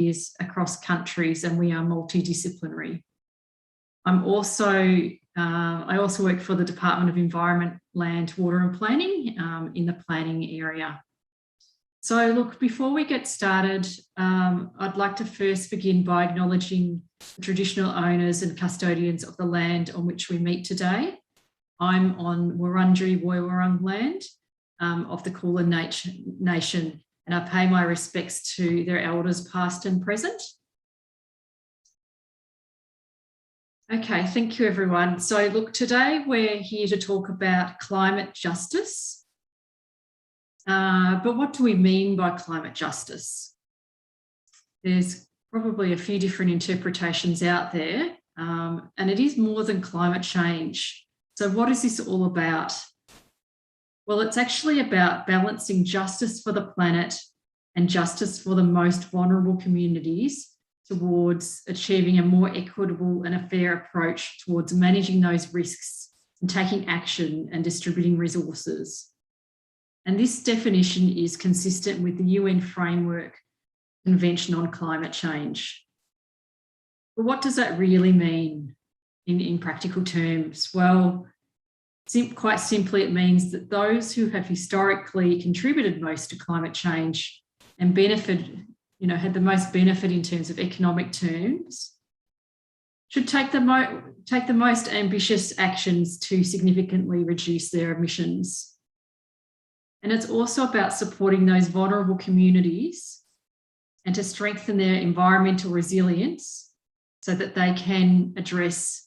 volunteers across countries, and we are multidisciplinary. I also work for the Department of Environment, Land, Water and Planning in the planning area. So look, before we get started, I'd like to first begin by acknowledging the traditional owners and custodians of the land on which we meet today. I'm on Wurundjeri Woiwurrung land of the Kulin Nation, and I pay my respects to their elders past and present. Okay, thank you everyone. So look, today we're here to talk about climate justice. But what do we mean by climate justice? There's probably a few different interpretations out there, and it is more than climate change. So what is this all about? Well, it's actually about balancing justice for the planet and justice for the most vulnerable communities towards achieving a more equitable and a fair approach towards managing those risks and taking action and distributing resources. And this definition is consistent with the UN Framework Convention on Climate Change. But what does that really mean in practical terms? Well, quite simply, it means that those who have historically contributed most to climate change and benefited, had the most benefit in terms of economic terms, should take the most ambitious actions to significantly reduce their emissions. And it's also about supporting those vulnerable communities and to strengthen their environmental resilience so that they can address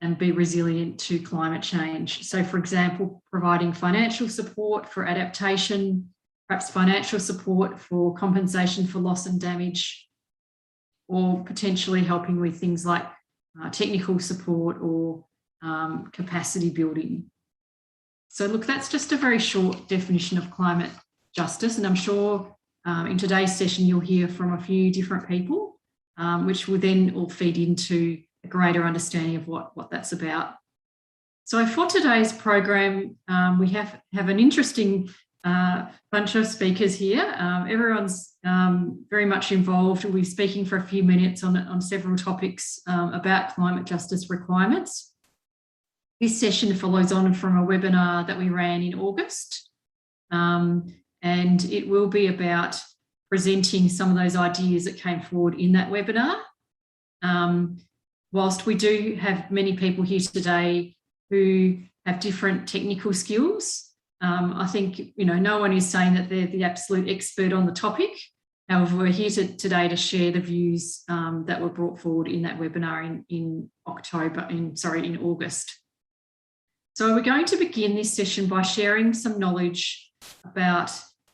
and be resilient to climate change. So, for example, providing financial support for adaptation, perhaps financial support for compensation for loss and damage, or potentially helping with things like technical support or capacity building. So look, that's just a very short definition of climate justice, and I'm sure in today's session you'll hear from a few different people, which will then all feed into a greater understanding of what that's about. So for today's program, we have an interesting bunch of speakers here. Everyone's very much involved. We'll be speaking for a few minutes on several topics about climate justice requirements. This session follows on from a webinar that we ran in August, and it will be about presenting some of those ideas that came forward in that webinar. Whilst we do have many people here today who have different technical skills, I think, no one is saying that they're the absolute expert on the topic. However, we're here today to share the views that were brought forward in that webinar in August. So we're going to begin this session by sharing some knowledge about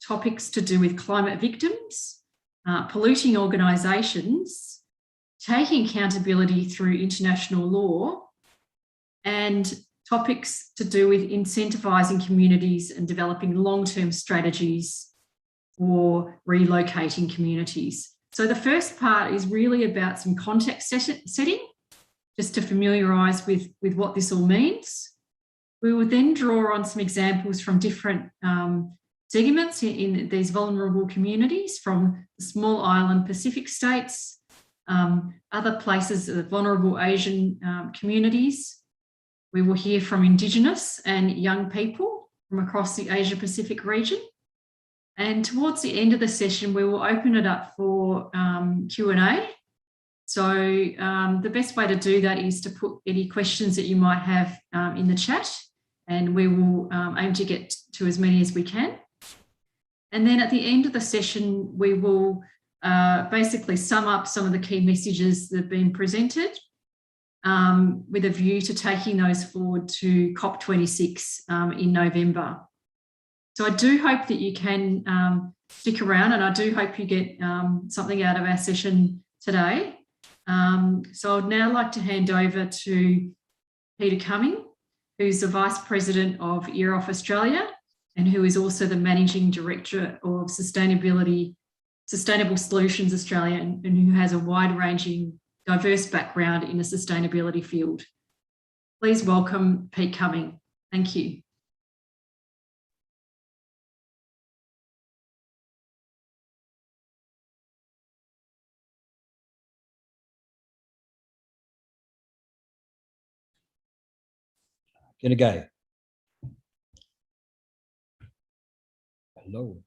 topics to do with climate victims, polluting organisations, taking accountability through international law, and topics to do with incentivising communities and developing long-term strategies for relocating communities. So the first part is really about some context setting, just to familiarise with what this all means. We will then draw on some examples from different segments in these vulnerable communities, from the small island Pacific states, other places, the vulnerable Asian communities. We will hear from Indigenous and young people from across the Asia Pacific region. And towards the end of the session, we will open it up for Q&A. So the best way to do that is to put any questions that you might have in the chat, and we will aim to get to as many as we can. And then at the end of the session, we will basically sum up some of the key messages that have been presented with a view to taking those forward to COP26 in November. So I do hope that you can stick around, and I do hope you get something out of our session today. So I'd now like to hand over to Peter Cumming, who's the Vice President of EROF Australia, and who is also the Managing Director of Sustainable Solutions Australia, and who has a wide-ranging, diverse background in the sustainability field. Please welcome Pete Cumming. Thank you. G'day. Hello.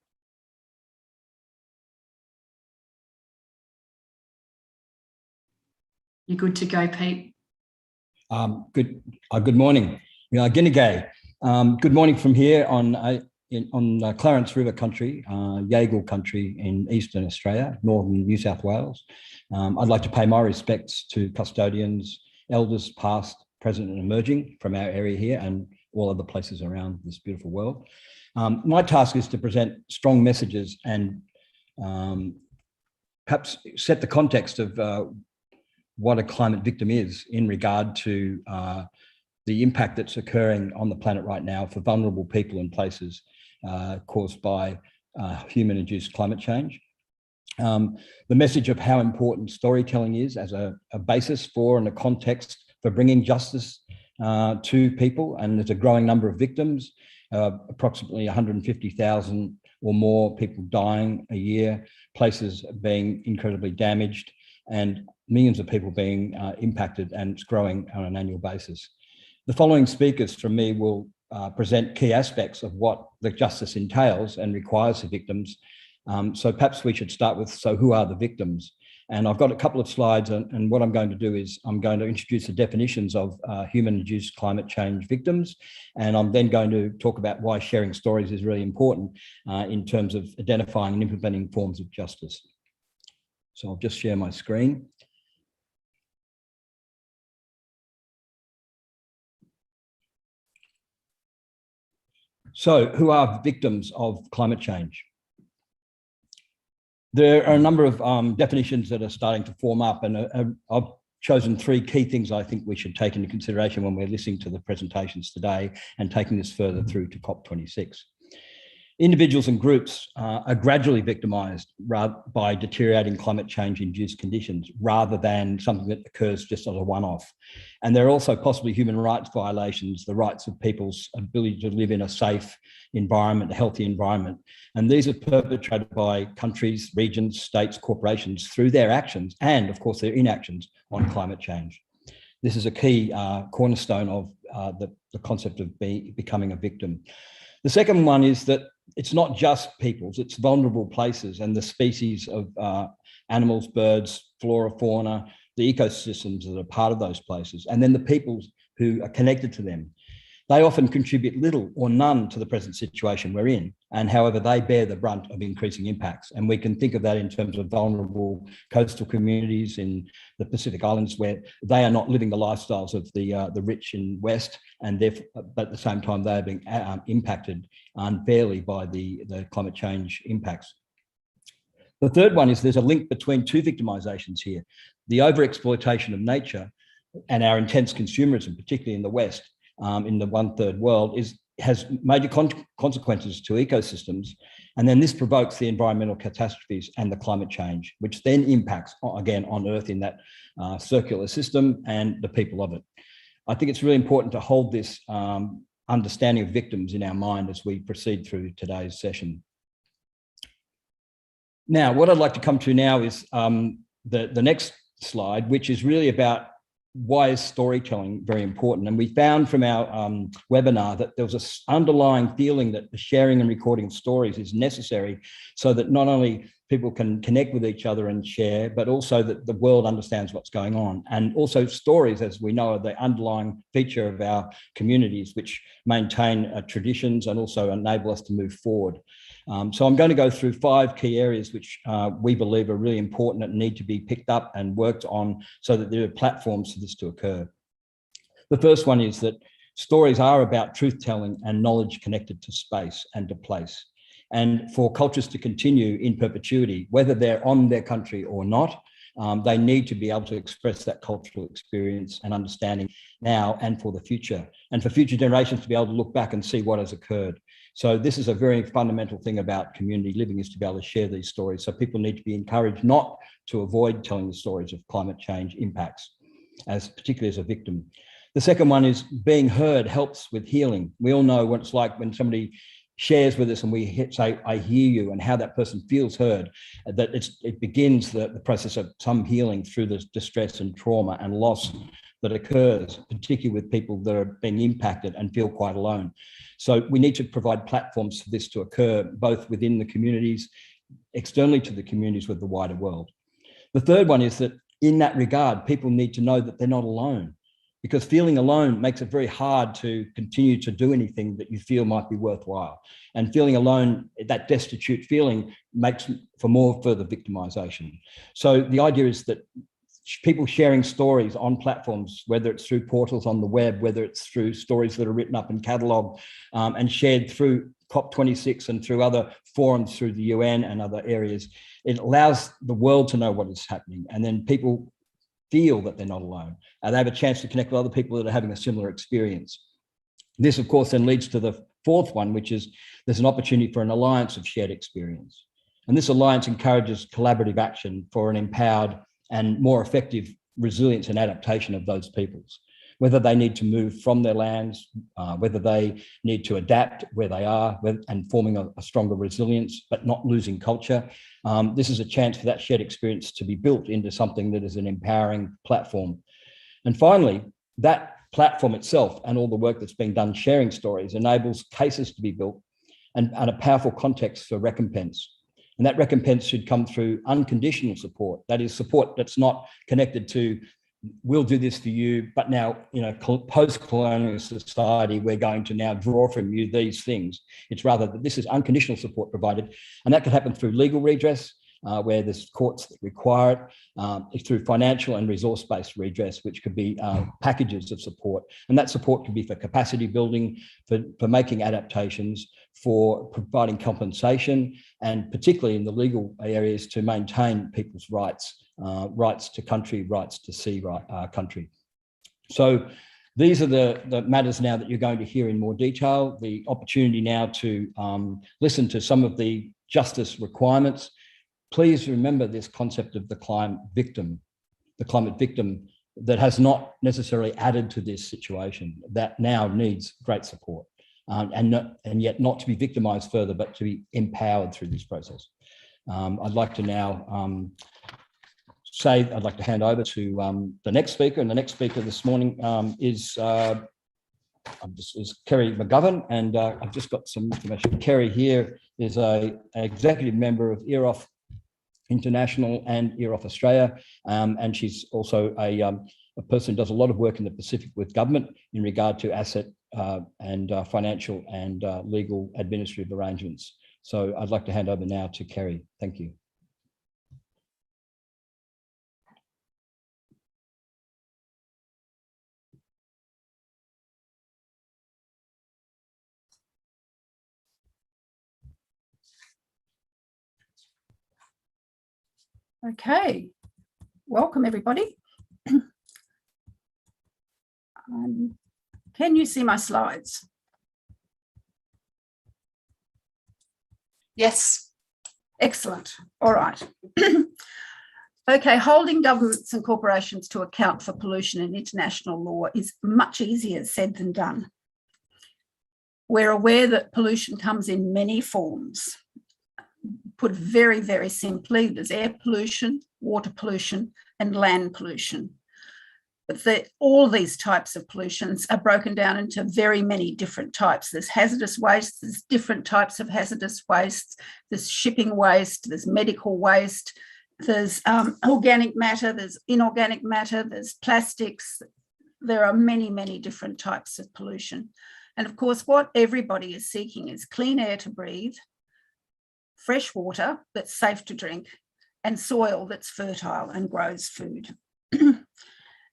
You're good to go, Pete. Good morning. G'day. Good morning from here on Clarence River country, Yaegl country in Eastern Australia, northern New South Wales. I'd like to pay my respects to custodians, elders past, present and emerging from our area here and all other places around this beautiful world. My task is to present strong messages and perhaps set the context of what a climate victim is in regard to the impact that's occurring on the planet right now for vulnerable people and places caused by human-induced climate change. The message of how important storytelling is as a basis for and a context for bringing justice to people, and there's a growing number of victims, approximately 150,000 or more people dying a year, places being incredibly damaged, and millions of people being impacted, and it's growing on an annual basis. The following speakers from me will present key aspects of what the justice entails and requires of victims. So perhaps we should start with, so who are the victims? And I've got a couple of slides, and what I'm going to do is I'm going to introduce the definitions of human-induced climate change victims, and I'm then going to talk about why sharing stories is really important in terms of identifying and implementing forms of justice. So I'll just share my screen. So who are victims of climate change? There are a number of definitions that are starting to form up, and I've chosen three key things I think we should take into consideration when we're listening to the presentations today and taking this further through to COP26. Individuals and groups are gradually victimised by deteriorating climate change-induced conditions rather than something that occurs just as a one-off. And there are also possibly human rights violations, the rights of people's ability to live in a safe environment, a healthy environment. And these are perpetrated by countries, regions, states, corporations through their actions and, of course, their inactions on climate change. This is a key cornerstone of the concept of becoming a victim. The second one is that it's not just peoples, it's vulnerable places and the species of animals, birds, flora, fauna, the ecosystems that are part of those places, and then the peoples who are connected to them. They often contribute little or none to the present situation we're in, and however, they bear the brunt of increasing impacts. And we can think of that in terms of vulnerable coastal communities in the Pacific Islands, where they are not living the lifestyles of the rich in West, and therefore, but at the same time, they are being impacted unfairly by the climate change impacts. The third one is there's a link between two victimizations here. The overexploitation of nature and our intense consumerism, particularly in the West, in the one-third world, has major consequences to ecosystems. And then this provokes the environmental catastrophes and the climate change, which then impacts, again, on Earth in that circular system and the people of it. I think it's really important to hold this understanding of victims in our mind as we proceed through today's session. Now, what I'd like to come to now is the next slide, which is really about why is storytelling very important. And we found from our webinar that there was an underlying feeling that the sharing and recording of stories is necessary so that not only people can connect with each other and share, but also that the world understands what's going on. And also stories, as we know, are the underlying feature of our communities, which maintain traditions and also enable us to move forward. So I'm going to go through 5 key areas which we believe are really important and need to be picked up and worked on so that there are platforms for this to occur. The first one is that stories are about truth-telling and knowledge connected to space and to place. And for cultures to continue in perpetuity, whether they're on their country or not, they need to be able to express that cultural experience and understanding now and for the future, and for future generations to be able to look back and see what has occurred. So this is a very fundamental thing about community living, is to be able to share these stories. So people need to be encouraged not to avoid telling the stories of climate change impacts, particularly as a victim. The second one is being heard helps with healing. We all know what it's like when somebody shares with us and we say, I hear you, and how that person feels heard, that it begins the process of some healing through the distress and trauma and loss that occurs, particularly with people that are being impacted and feel quite alone. So we need to provide platforms for this to occur, both within the communities, externally to the communities, with the wider world. The third one is that in that regard, people need to know that they're not alone, because feeling alone makes it very hard to continue to do anything that you feel might be worthwhile. And feeling alone, that destitute feeling, makes for more further victimization. So the idea is that people sharing stories on platforms, whether it's through portals on the web, whether it's through stories that are written up and catalogued and shared through COP26 and through other forums through the UN and other areas, it allows the world to know what is happening. And then people feel that they're not alone. And they have a chance to connect with other people that are having a similar experience. This, of course, then leads to the fourth one, which is there's an opportunity for an alliance of shared experience. And this alliance encourages collaborative action for an empowered and more effective resilience and adaptation of those peoples, whether they need to move from their lands, whether they need to adapt where they are and forming a stronger resilience, but not losing culture. This is a chance for that shared experience to be built into something that is an empowering platform. And finally, that platform itself and all the work that's being done sharing stories enables cases to be built and a powerful context for recompense. And that recompense should come through unconditional support. That is support that's not connected to, we'll do this for you, but now, post-colonial society, we're going to now draw from you these things. It's rather that this is unconditional support provided. And that could happen through legal redress, where there's courts that require it, through financial and resource-based redress, which could be packages of support. And that support could be for capacity building, for making adaptations, for providing compensation, and particularly in the legal areas to maintain people's rights, rights to country, rights to see country. So these are the matters now that you're going to hear in more detail. The opportunity now to listen to some of the justice requirements. Please remember this concept of the climate victim that has not necessarily added to this situation, that now needs great support. And yet not to be victimized further, but to be empowered through this process. I'd like to now I'd like to hand over to the next speaker, and the next speaker this morning is Kerry McGovern, and I've just got some information. Kerry here is an executive member of EROF International and EROF Australia, and she's also a person who does a lot of work in the Pacific with government in regard to asset and financial and legal administrative arrangements. So I'd like to hand over now to Kerry. Thank you. Okay, welcome everybody. Can you see my slides? Yes. Excellent. All right. Okay, holding governments and corporations to account for pollution in international law is much easier said than done. We're aware that pollution comes in many forms. Put very, very simply, there's air pollution, water pollution, and land pollution. But all these types of pollutions are broken down into very many different types. There's hazardous waste, there's different types of hazardous waste, there's shipping waste, there's medical waste, there's organic matter, there's inorganic matter, there's plastics. There are many, many different types of pollution. And of course, what everybody is seeking is clean air to breathe, fresh water that's safe to drink, and soil that's fertile and grows food.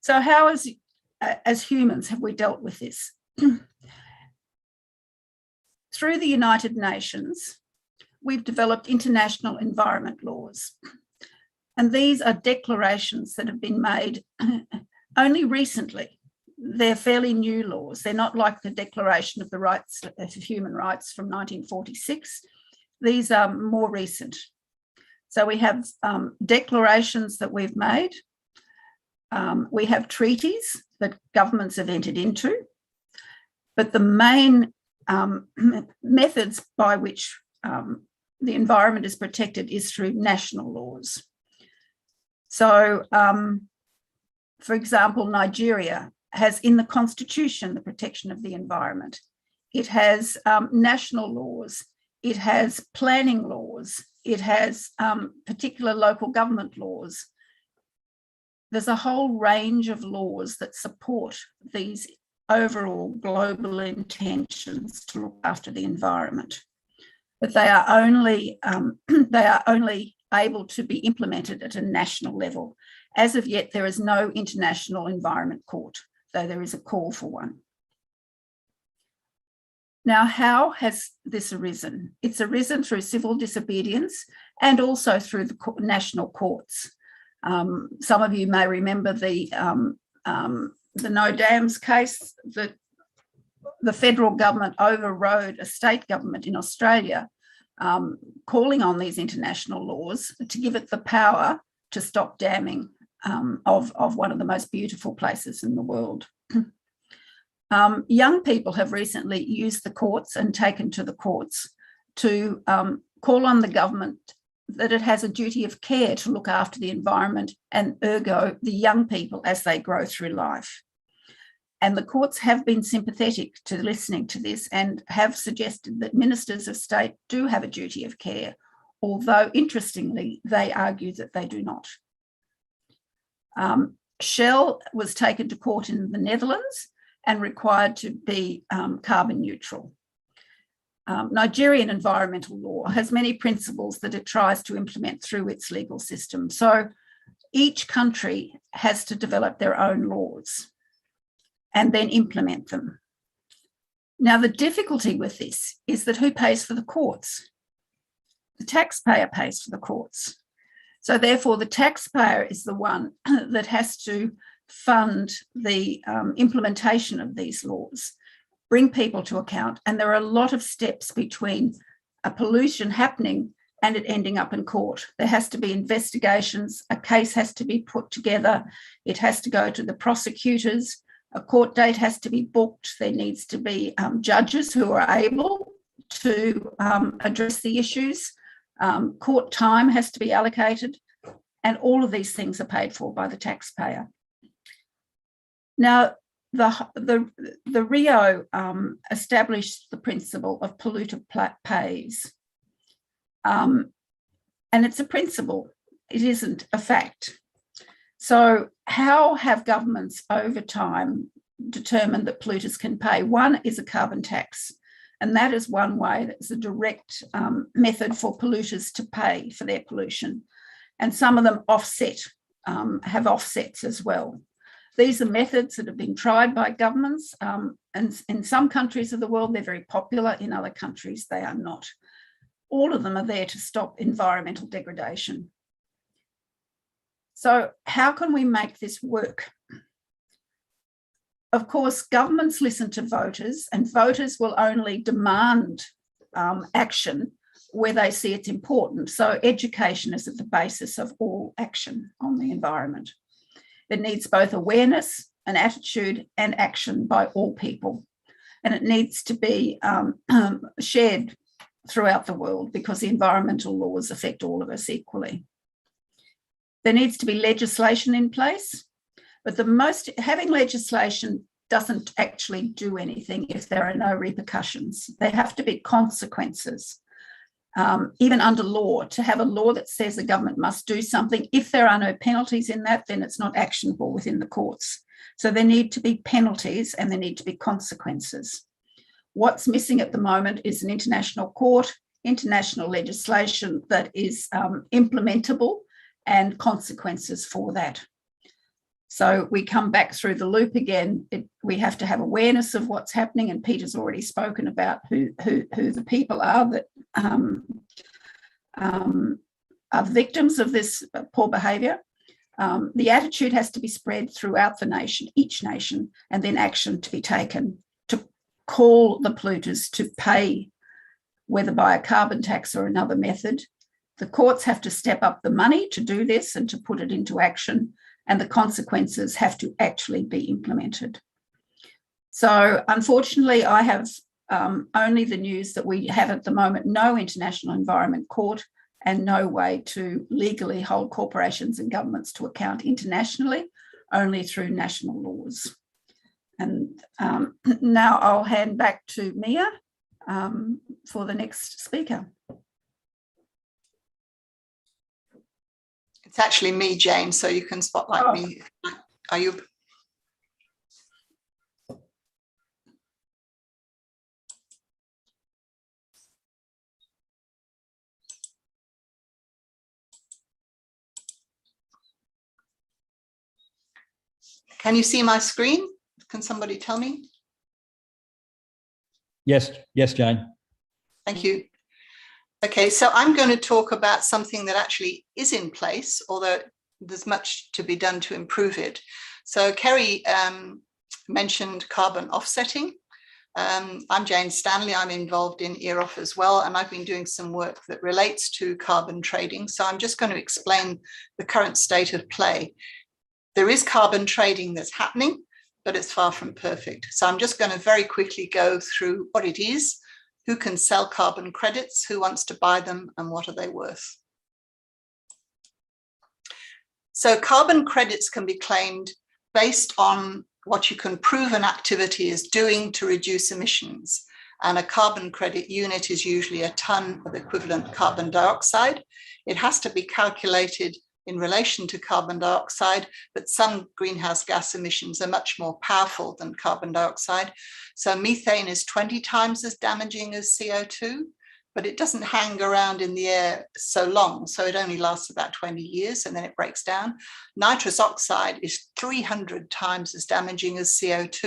So how, as humans, have we dealt with this? Through the United Nations, we've developed international environment laws. And these are declarations that have been made only recently. They're fairly new laws. They're not like the Declaration of the Rights of Human Rights from 1946. These are more recent. So we have declarations that we've made. We have treaties that governments have entered into. But the main methods by which the environment is protected is through national laws. So For example, Nigeria has in the constitution the protection of the environment. It has national laws. It has planning laws. It has particular local government laws. There's a whole range of laws that support these overall global intentions to look after the environment. But they are only able to be implemented at a national level. As of yet, there is no international environment court, though there is a call for one. Now, how has this arisen? It's arisen through civil disobedience and also through the national courts. Some of you may remember the No Dams case, that the federal government overrode a state government in Australia, calling on these international laws to give it the power to stop damming of one of the most beautiful places in the world. Young people have recently used the courts and taken to the courts to call on the government that it has a duty of care to look after the environment and ergo the young people as they grow through life. And the courts have been sympathetic to listening to this and have suggested that ministers of state do have a duty of care, although interestingly, they argue that they do not. Shell was taken to court in the Netherlands and required to be carbon neutral. Nigerian environmental law has many principles that it tries to implement through its legal system. So each country has to develop their own laws and then implement them. Now, the difficulty with this is that who pays for the courts? The taxpayer pays for the courts. So therefore, the taxpayer is the one that has to fund the implementation of these laws, bring people to account. And there are a lot of steps between a pollution happening and it ending up in court. There has to be investigations, a case has to be put together, it has to go to the prosecutors, a court date has to be booked, there needs to be judges who are able to address the issues, court time has to be allocated, and all of these things are paid for by the taxpayer. Now, the Rio established the principle of polluter pays. And it's a principle, it isn't a fact. So how have governments over time determined that polluters can pay? One is a carbon tax, and that is one way, that's a direct method for polluters to pay for their pollution. And some of them have offsets as well. These are methods that have been tried by governments, and in some countries of the world, they're very popular. In other countries, they are not. All of them are there to stop environmental degradation. So how can we make this work? Of course, governments listen to voters, and voters will only demand action where they see it's important. So education is at the basis of all action on the environment. It needs both awareness, an attitude, and action by all people. And it needs to be shared throughout the world because the environmental laws affect all of us equally. There needs to be legislation in place, but having legislation doesn't actually do anything if there are no repercussions. There have to be consequences. Even under law, to have a law that says the government must do something, if there are no penalties in that, then it's not actionable within the courts. So there need to be penalties and there need to be consequences. What's missing at the moment is an international court, international legislation that is implementable and consequences for that. So we come back through the loop again. We have to have awareness of what's happening, and Peter's already spoken about who the people are that are victims of this poor behaviour. The attitude has to be spread throughout the nation, each nation, and then action to be taken to call the polluters to pay, whether by a carbon tax or another method. The courts have to step up the money to do this and to put it into action, and the consequences have to actually be implemented. So unfortunately, I have only the news that we have at the moment no international environment court and no way to legally hold corporations and governments to account internationally only through national laws. And now I'll hand back to Mia for the next speaker. It's actually me, Jane, so you can spotlight me. Are you? Can you see my screen? Can somebody tell me? Yes, Jane. Thank you. Okay, so I'm going to talk about something that actually is in place, although there's much to be done to improve it. So Kerry mentioned carbon offsetting. I'm Jane Stanley. I'm involved in EROF as well, and I've been doing some work that relates to carbon trading. So I'm just going to explain the current state of play. There is carbon trading that's happening, but it's far from perfect. So I'm just going to very quickly go through what it is, who can sell carbon credits, who wants to buy them, and what are they worth. So carbon credits can be claimed based on what you can prove an activity is doing to reduce emissions. And a carbon credit unit is usually a ton of equivalent carbon dioxide. It has to be calculated in relation to carbon dioxide, but some greenhouse gas emissions are much more powerful than carbon dioxide. So methane is 20 times as damaging as CO2, but it doesn't hang around in the air so long. So it only lasts about 20 years and then it breaks down. Nitrous oxide is 300 times as damaging as CO2,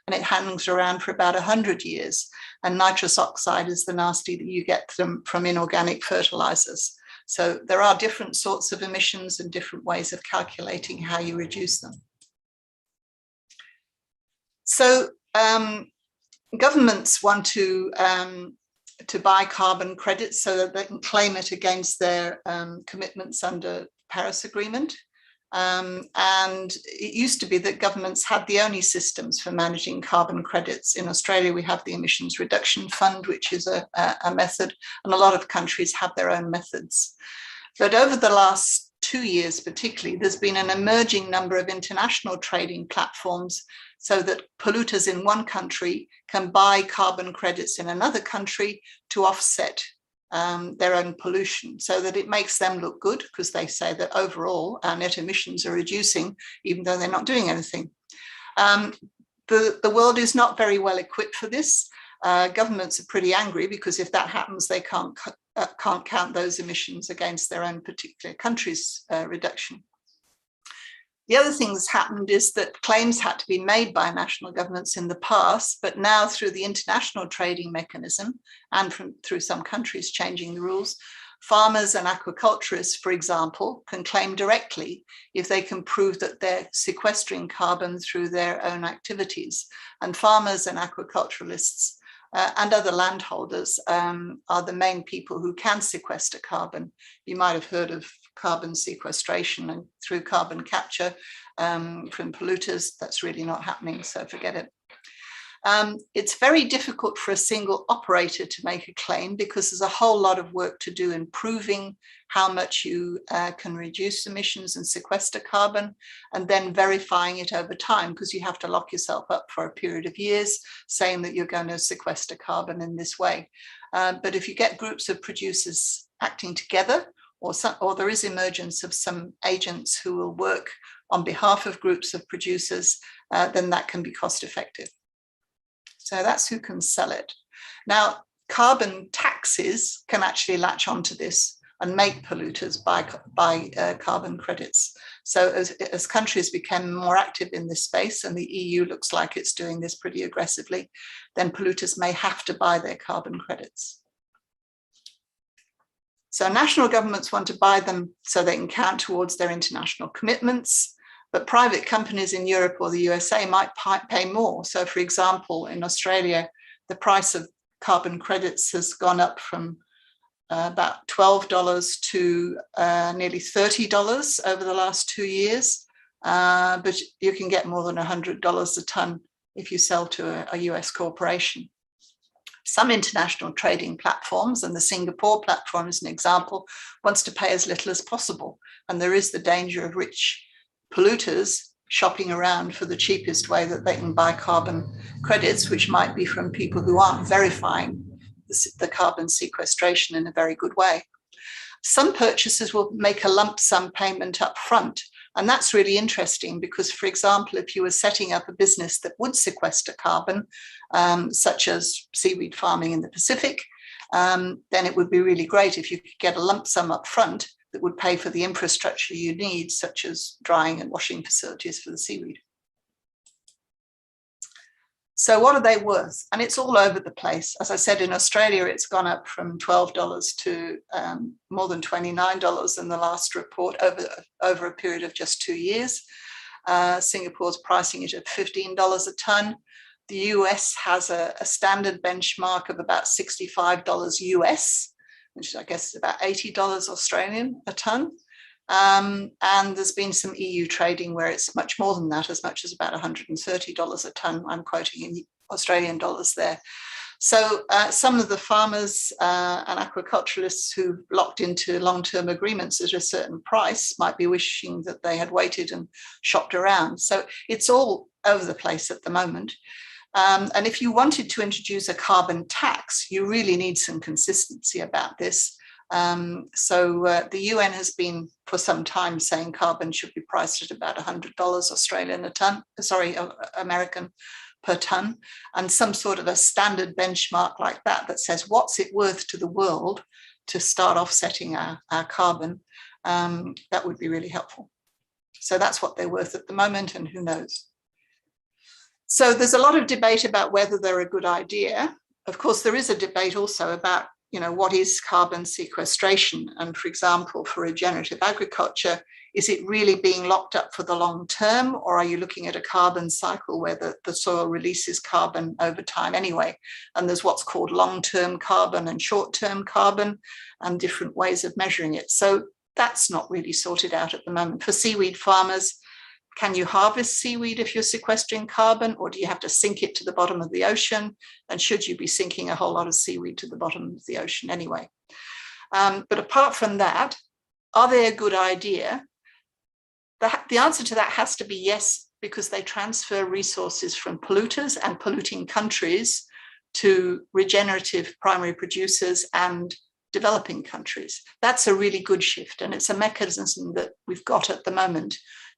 and it hangs around for about 100 years. And nitrous oxide is the nasty that you get from inorganic fertilizers. So there are different sorts of emissions and different ways of calculating how you reduce them. So governments want to buy carbon credits so that they can claim it against their commitments under Paris Agreement. And it used to be that governments had the only systems for managing carbon credits. In Australia, we have the Emissions Reduction Fund, which is a method, and a lot of countries have their own methods. But over the last 2 years particularly, there's been an emerging number of international trading platforms so that polluters in one country can buy carbon credits in another country to offset their own pollution, so that it makes them look good, because they say that overall our net emissions are reducing even though they're not doing anything. The world is not very well equipped for this. Governments are pretty angry because if that happens, they can't count those emissions against their own particular country's reduction. The other thing that's happened is that claims had to be made by national governments in the past, but now through the international trading mechanism and through some countries changing the rules, farmers and aquaculturists, for example, can claim directly if they can prove that they're sequestering carbon through their own activities. And farmers and aquaculturists and other landholders are the main people who can sequester carbon. You might have heard of carbon sequestration and through carbon capture from polluters. That's really not happening, so forget it. It's very difficult for a single operator to make a claim because there's a whole lot of work to do in proving how much you can reduce emissions and sequester carbon, and then verifying it over time, because you have to lock yourself up for a period of years saying that you're going to sequester carbon in this way. But if you get groups of producers acting together, or there is emergence of some agents who will work on behalf of groups of producers, then that can be cost effective. So that's who can sell it. Now, carbon taxes can actually latch onto this and make polluters buy carbon credits. So as countries become more active in this space, and the EU looks like it's doing this pretty aggressively, then polluters may have to buy their carbon credits. So national governments want to buy them so they can count towards their international commitments, but private companies in Europe or the USA might pay more. So for example, in Australia, the price of carbon credits has gone up from about $12 to nearly $30 over the last 2 years, but you can get more than $100 a ton if you sell to a US corporation. Some international trading platforms, and the Singapore platform is an example, wants to pay as little as possible. And there is the danger of rich polluters shopping around for the cheapest way that they can buy carbon credits, which might be from people who aren't verifying the carbon sequestration in a very good way. Some purchasers will make a lump sum payment up front. And that's really interesting because, for example, if you were setting up a business that would sequester carbon, such as seaweed farming in the Pacific, then it would be really great if you could get a lump sum up front that would pay for the infrastructure you need, such as drying and washing facilities for the seaweed. So what are they worth? And it's all over the place. As I said, in Australia, it's gone up from $12 to more than $29 in the last report over a period of just 2 years. Singapore's pricing it at $15 a tonne. The US has a standard benchmark of about $65 US, which I guess is about $80 Australian a tonne. And there's been some EU trading where it's much more than that, as much as about $130 a tonne. I'm quoting in Australian dollars there. So some of the farmers and aquaculturists who've locked into long-term agreements at a certain price might be wishing that they had waited and shopped around. So it's all over the place at the moment. And if you wanted to introduce a carbon tax, you really need some consistency about this. The UN has been for some time saying carbon should be priced at about $100 Australian a tonne, American per tonne, and some sort of a standard benchmark like that says what's it worth to the world to start offsetting our carbon. That would be really helpful. So that's what they're worth at the moment, and who knows. So there's a lot of debate about whether they're a good idea. Of course, there is a debate also about what is carbon sequestration? And for example, for regenerative agriculture, is it really being locked up for the long term, or are you looking at a carbon cycle where the soil releases carbon over time anyway? And there's what's called long-term carbon and short-term carbon and different ways of measuring it. So that's not really sorted out at the moment. For seaweed farmers, can you harvest seaweed if you're sequestering carbon, or do you have to sink it to the bottom of the ocean? And should you be sinking a whole lot of seaweed to the bottom of the ocean anyway? But apart from that, are they a good idea? The answer to that has to be yes, because they transfer resources from polluters and polluting countries to regenerative primary producers and developing countries. That's a really good shift, and it's a mechanism that we've got at the moment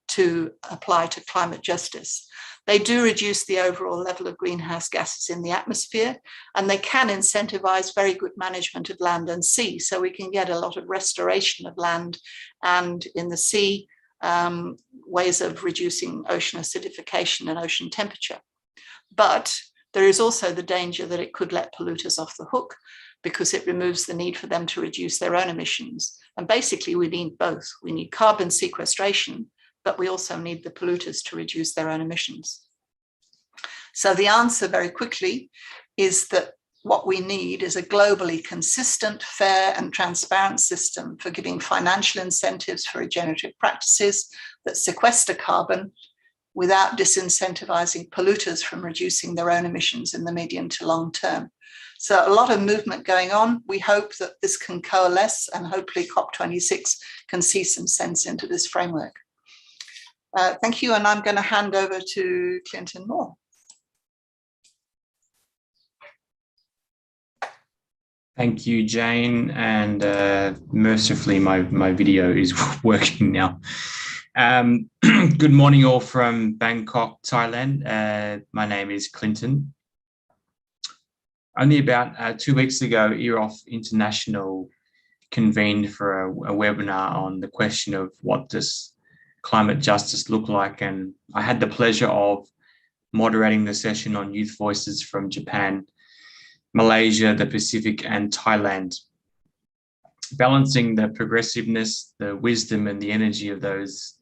to apply to climate justice. They do reduce the overall level of greenhouse gases in the atmosphere, and they can incentivize very good management of land and sea. So we can get a lot of restoration of land and in the sea, ways of reducing ocean acidification and ocean temperature. But there is also the danger that it could let polluters off the hook, because it removes the need for them to reduce their own emissions. And basically we need both. We need carbon sequestration, but we also need the polluters to reduce their own emissions. So the answer very quickly is that what we need is a globally consistent, fair and transparent system for giving financial incentives for regenerative practices that sequester carbon without disincentivizing polluters from reducing their own emissions in the medium to long term. So a lot of movement going on. We hope that this can coalesce, and hopefully COP26 can see some sense into this framework. Thank you, and I'm going to hand over to Clinton Moore. Thank you, Jane, and mercifully my video is working now. Good morning all from Bangkok, Thailand. My name is Clinton. Only about 2 weeks ago, EROF International convened for a webinar on the question of what does climate justice look like, and I had the pleasure of moderating the session on youth voices from Japan, Malaysia, the Pacific and Thailand. Balancing the progressiveness, the wisdom and the energy of those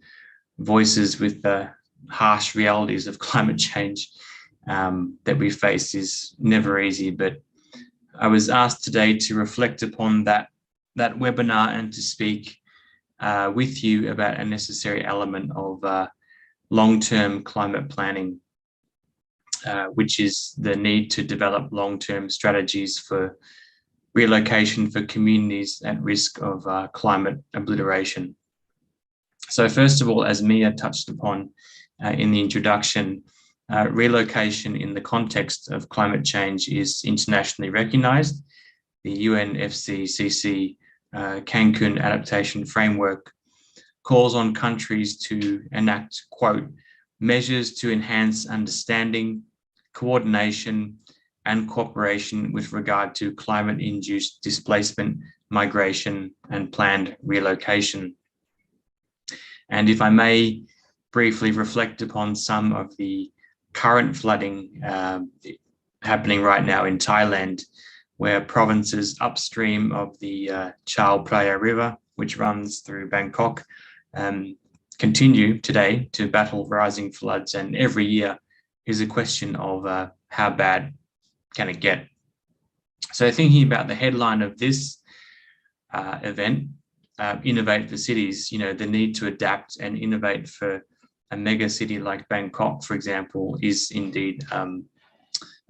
voices with the harsh realities of climate change that we face is never easy, but I was asked today to reflect upon that webinar and to speak with you about a necessary element of long-term climate planning, which is the need to develop long-term strategies for relocation for communities at risk of climate obliteration. So first of all, as Mia touched upon in the introduction, relocation in the context of climate change is internationally recognized. The UNFCCC Cancun Adaptation Framework calls on countries to enact, quote, measures to enhance understanding, coordination, and cooperation with regard to climate-induced displacement, migration, and planned relocation. And if I may briefly reflect upon some of the current flooding happening right now in Thailand, where provinces upstream of the Chao Phraya River, which runs through Bangkok, continue today to battle rising floods, and every year is a question of how bad can it get. So thinking about the headline of this event, Innovate for Cities, you know, the need to adapt and innovate for a mega city like Bangkok, for example, is indeed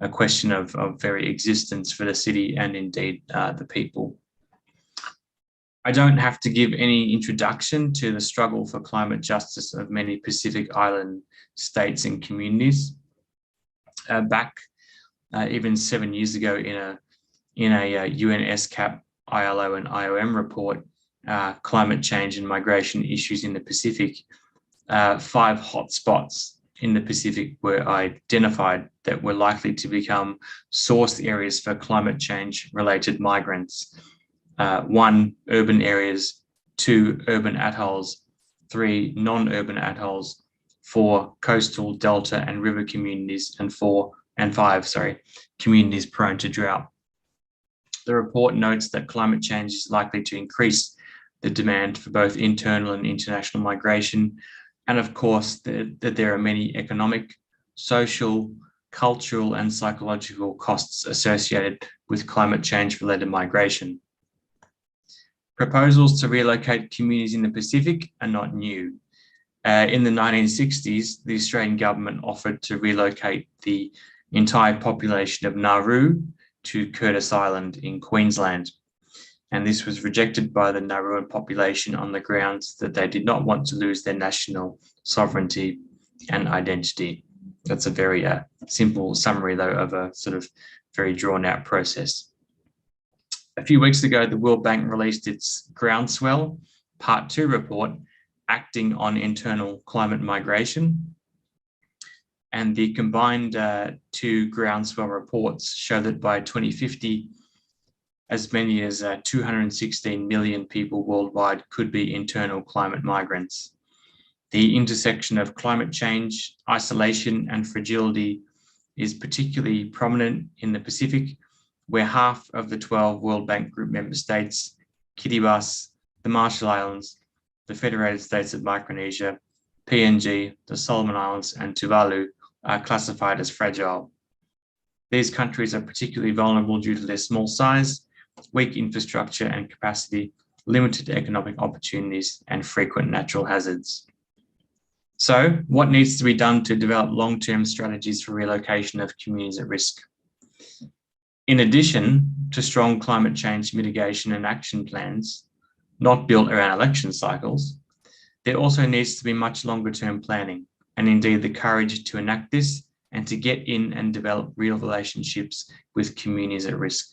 a question of very existence for the city and indeed the people. I don't have to give any introduction to the struggle for climate justice of many Pacific Island states and communities. Back even 7 years ago in a UNESCAP, ILO and IOM report, climate change and migration issues in the Pacific, 5 hotspots in the Pacific were identified that were likely to become source areas for climate change related migrants. 1, urban areas, 2, urban atolls, 3, non-urban atolls, 4, coastal, delta and river communities, and 5, communities prone to drought. The report notes that climate change is likely to increase the demand for both internal and international migration, and of course that there are many economic, social, cultural and psychological costs associated with climate change related migration. Proposals to relocate communities in the Pacific are not new. In the 1960s, the Australian government offered to relocate the entire population of Nauru to Curtis Island in Queensland. And this was rejected by the Nauruan population on the grounds that they did not want to lose their national sovereignty and identity. That's a very simple summary, though, of a sort of very drawn out process. A few weeks ago, the World Bank released its Groundswell Part 2 report, Acting on Internal Climate Migration. And the combined 2 Groundswell reports show that by 2050, as many as 216 million people worldwide could be internal climate migrants. The intersection of climate change, isolation, and fragility is particularly prominent in the Pacific, where half of the 12 World Bank Group member states, Kiribati, the Marshall Islands, the Federated States of Micronesia, PNG, the Solomon Islands, and Tuvalu are classified as fragile. These countries are particularly vulnerable due to their small size, weak infrastructure and capacity, limited economic opportunities, and frequent natural hazards. So, what needs to be done to develop long-term strategies for relocation of communities at risk? In addition to strong climate change mitigation and action plans, not built around election cycles, there also needs to be much longer-term planning, and indeed the courage to enact this and to get in and develop real relationships with communities at risk.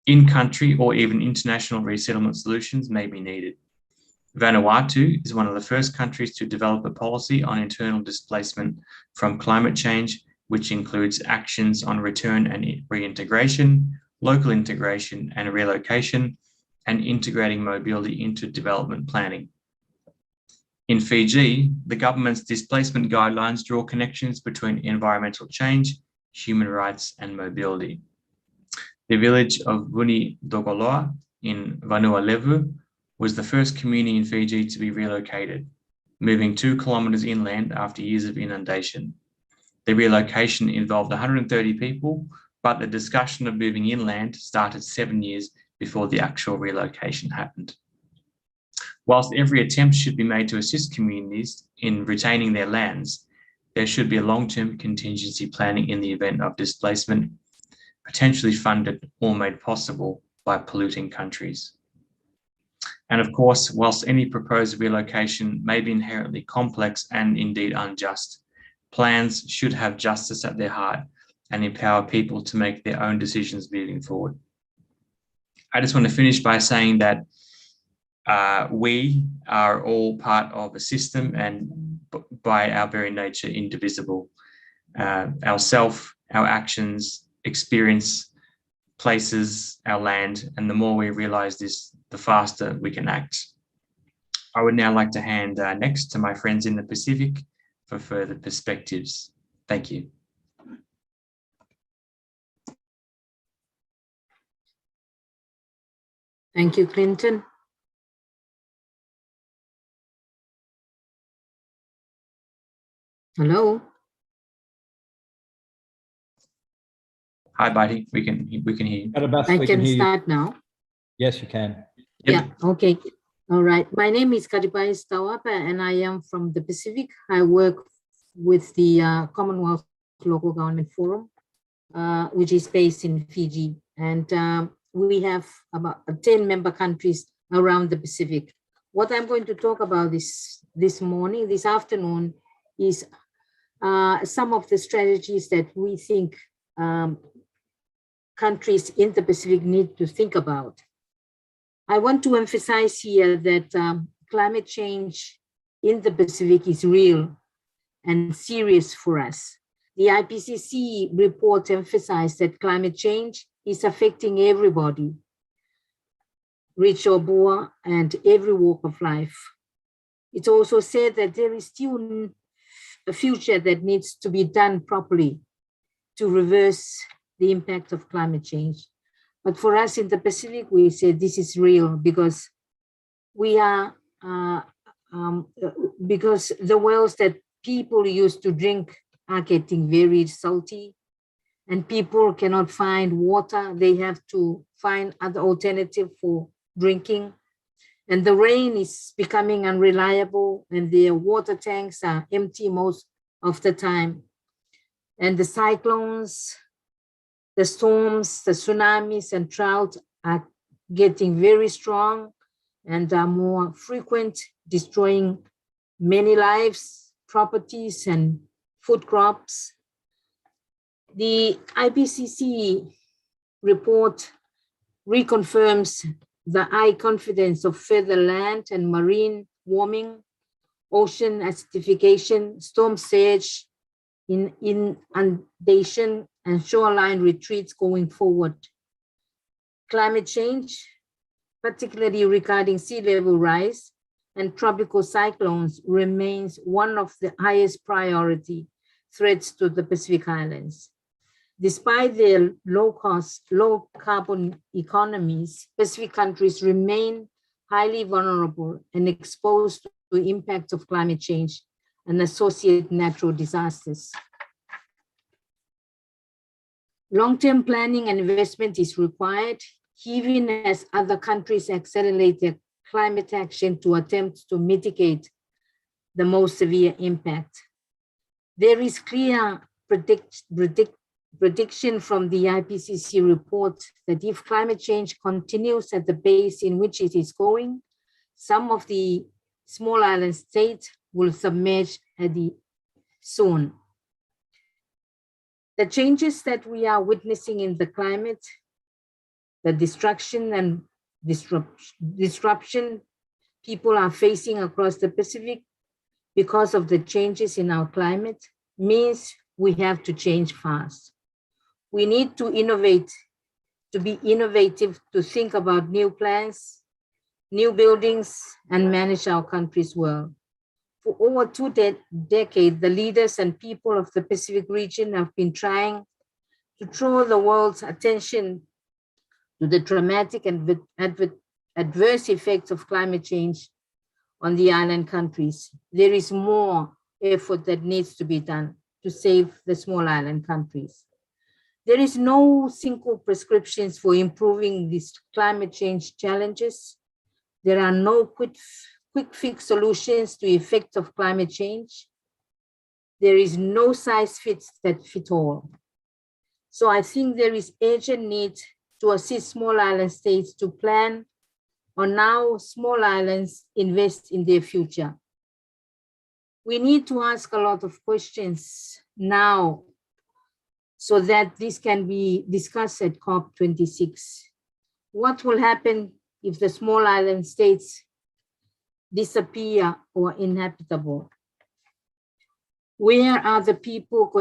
In-country or even international resettlement solutions may be needed. Vanuatu is one of the first countries to develop a policy on internal displacement from climate change, which includes actions on return and reintegration, local integration and relocation, and integrating mobility into development planning. In Fiji, the government's displacement guidelines draw connections between environmental change, human rights, and mobility. The village of Vuni Dogoloa in Vanuatu was the first community in Fiji to be relocated, moving 2 kilometres inland after years of inundation. The relocation involved 130 people, but the discussion of moving inland started 7 years before the actual relocation happened. Whilst every attempt should be made to assist communities in retaining their lands, there should be a long-term contingency planning in the event of displacement, potentially funded or made possible by polluting countries. And of course, whilst any proposed relocation may be inherently complex and indeed unjust, plans should have justice at their heart and empower people to make their own decisions moving forward. I just want to finish by saying that we are all part of a system and by our very nature indivisible. Ourself, our actions, experience, places, our land, and the more we realize this, the faster we can act. I would now like to hand next to my friends in the Pacific for further perspectives. Thank you. Thank you, Clinton. Hello. Hi, Bati. We can hear you. Kadabas, I we can hear you. start now. Yes, you can. Yep. Yeah, okay. All right. My name is Kadibais Tawapa and I am from the Pacific. I work with the Commonwealth Local Government Forum, which is based in Fiji. And we have about 10 member countries around the Pacific. What I'm going to talk about this afternoon, is some of the strategies that we think countries in the Pacific need to think about. I want to emphasize here that climate change in the Pacific is real and serious for us. The IPCC report emphasized that climate change is affecting everybody, rich or poor, and every walk of life. It also said that there is still a future that needs to be done properly to reverse the impact of climate change. But for us in the Pacific, we say this is real because we are, because the wells that people used to drink are getting very salty and people cannot find water. They have to find other alternative for drinking. And the rain is becoming unreliable and their water tanks are empty most of the time. And the cyclones, the storms, the tsunamis and drought are getting very strong and are more frequent, destroying many lives, properties and food crops. The IPCC report reconfirms the high confidence of further land and marine warming, ocean acidification, storm surge, inundation, and shoreline retreats going forward. Climate change, particularly regarding sea level rise and tropical cyclones, remains one of the highest priority threats to the Pacific Islands. Despite their low-cost, low-carbon economies, Pacific countries remain highly vulnerable and exposed to the impact of climate change and associated natural disasters. Long-term planning and investment is required, even as other countries accelerate their climate action to attempt to mitigate the most severe impact. There is clear prediction from the IPCC report that if climate change continues at the pace in which it is going, some of the small island states will submerge soon. The changes that we are witnessing in the climate, the destruction and disruption people are facing across the Pacific because of the changes in our climate, means we have to change fast. We need to innovate, to be innovative, to think about new plans, new buildings, and manage our countries well. For over 2 decades, the leaders and people of the Pacific region have been trying to draw the world's attention to the dramatic and adverse effects of climate change on the island countries. There is more effort that needs to be done to save the small island countries. There is no single prescriptions for improving these climate change challenges. There are no quick fix solutions to the effect of climate change. There is no size fits that fit all. So I think there is urgent need to assist small island states to plan on how small islands invest in their future. We need to ask a lot of questions now so that this can be discussed at COP26. What will happen if the small island states disappear or inhabitable? Where are the people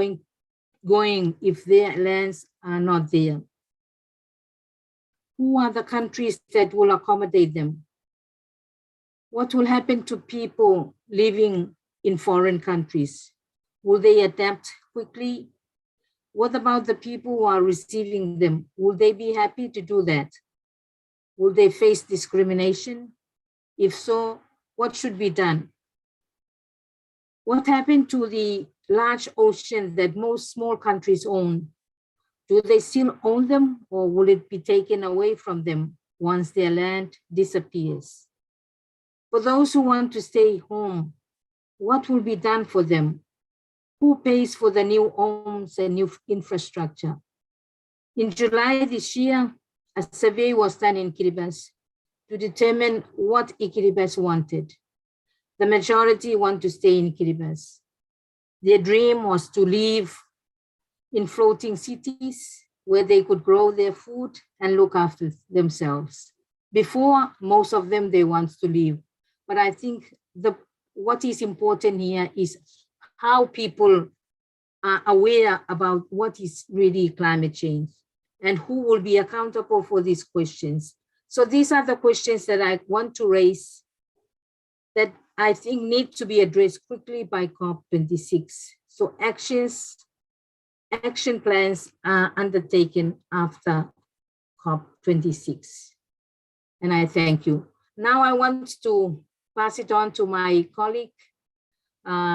going if their lands are not there? Who are the countries that will accommodate them? What will happen to people living in foreign countries? Will they adapt quickly? What about the people who are receiving them? Will they be happy to do that? Will they face discrimination? If so, what should be done? What happened to the large ocean that most small countries own? Do they still own them, or will it be taken away from them once their land disappears? For those who want to stay home, what will be done for them? Who pays for the new homes and new infrastructure? In July this year, a survey was done in Kiribati to determine what Kiribati wanted. The majority want to stay in Kiribati. Their dream was to live in floating cities where they could grow their food and look after themselves. Before, most of them, they want to leave. But I think what is important here is how people are aware about what is really climate change and who will be accountable for these questions. So these are the questions that I want to raise that I think need to be addressed quickly by COP26. So action plans are undertaken after COP26. And I thank you. Now I want to pass it on to my colleague,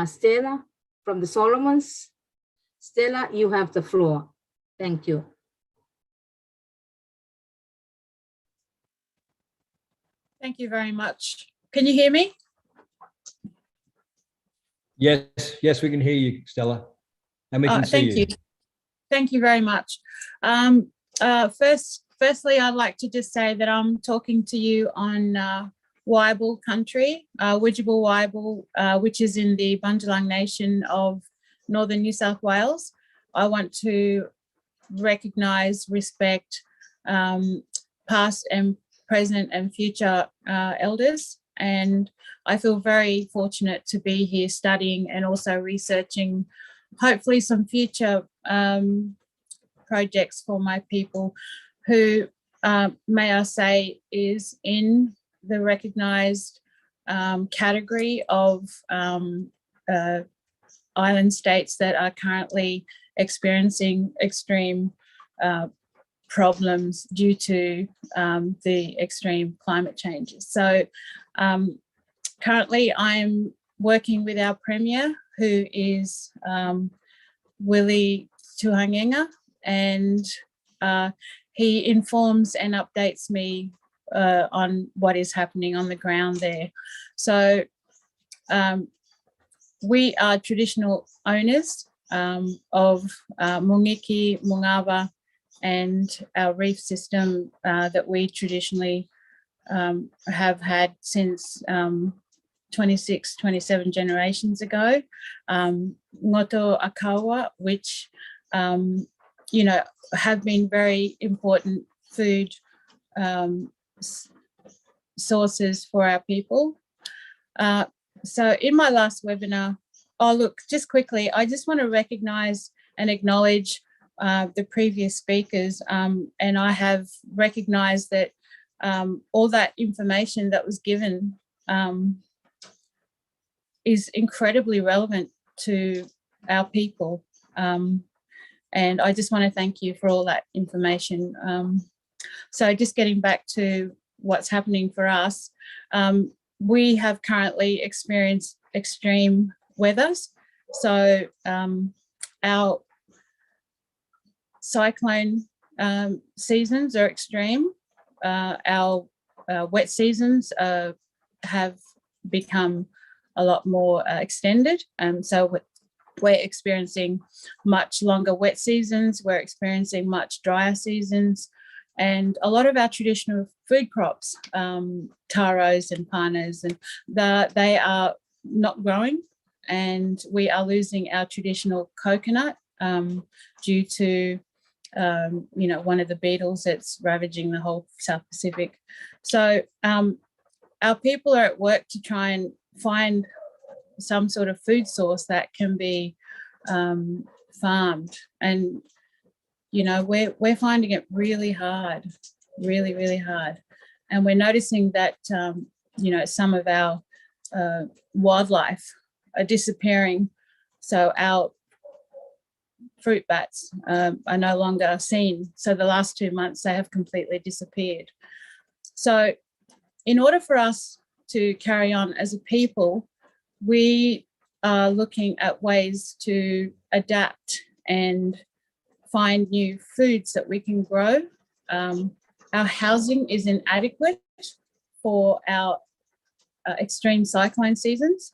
Stella from the Solomons. Stella, you have the floor. Thank you. Thank you very much. Can you hear me? Yes, we can hear you, Stella. And we can see you. Thank you. Thank you very much. Firstly, I'd like to just say that I'm talking to you on Waibul country, Widjabul Waibul, which is in the Bundjalung Nation of Northern New South Wales. I want to recognise, respect past and present and future elders, and I feel very fortunate to be here studying and also researching hopefully some future projects for my people who, may I say, is in the recognised category of island states that are currently experiencing extreme problems due to the extreme climate changes. So currently I'm working with our Premier, who is Willie Tuhangenga, and he informs and updates me on what is happening on the ground there. So we are traditional owners of Mungiki, Mungava, and our reef system that we traditionally have had since 26, 27 generations ago. Ngoto Akawa, which, have been very important food sources for our people. So in my last webinar, just quickly, I just want to recognise and acknowledge the previous speakers, and I have recognised that all that information that was given is incredibly relevant to our people. And I just want to thank you for all that information. So just getting back to what's happening for us, we have currently experienced extreme weathers. So our cyclone seasons are extreme. Our wet seasons have become a lot more extended. So we're experiencing much longer wet seasons. We're experiencing much drier seasons. And a lot of our traditional food crops, taros and panas, and they are not growing, and we are losing our traditional coconut due to one of the beetles that's ravaging the whole South Pacific. So our people are at work to try and find some sort of food source that can be farmed, and we're finding it really hard, really hard. And we're noticing that some of our wildlife are disappearing. So our fruit bats are no longer seen. So the last 2 months they have completely disappeared. So in order for us to carry on as a people, we are looking at ways to adapt and find new foods that we can grow. Our housing is inadequate for our extreme cyclone seasons,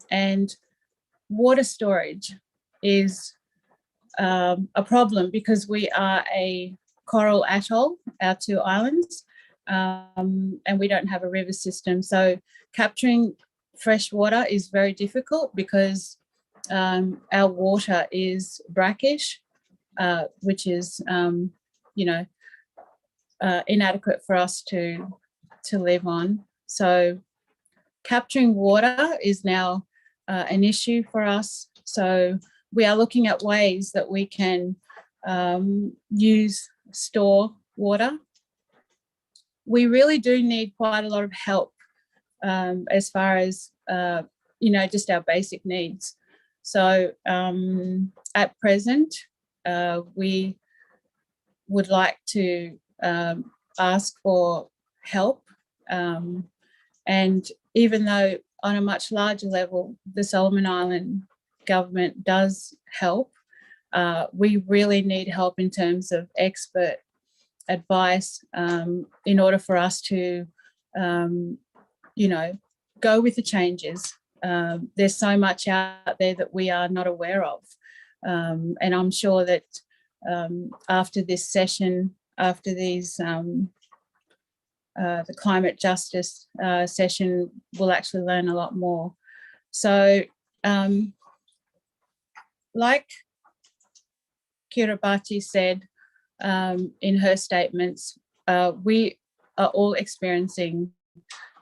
and water storage is a problem because we are a coral atoll, our 2 islands, and we don't have a river system. So capturing fresh water is very difficult because our water is brackish, which is, inadequate for us to live on. So capturing water is now an issue for us. So we are looking at ways that we can store water. We really do need quite a lot of help as far as, just our basic needs. So at present, we would like to ask for help. And even though on a much larger level, the Solomon Island government does help, we really need help in terms of expert advice in order for us to, go with the changes. There's so much out there that we are not aware of. And I'm sure that after this session, after these, the climate justice session, we'll actually learn a lot more. So like Kiribati said in her statements, we are all experiencing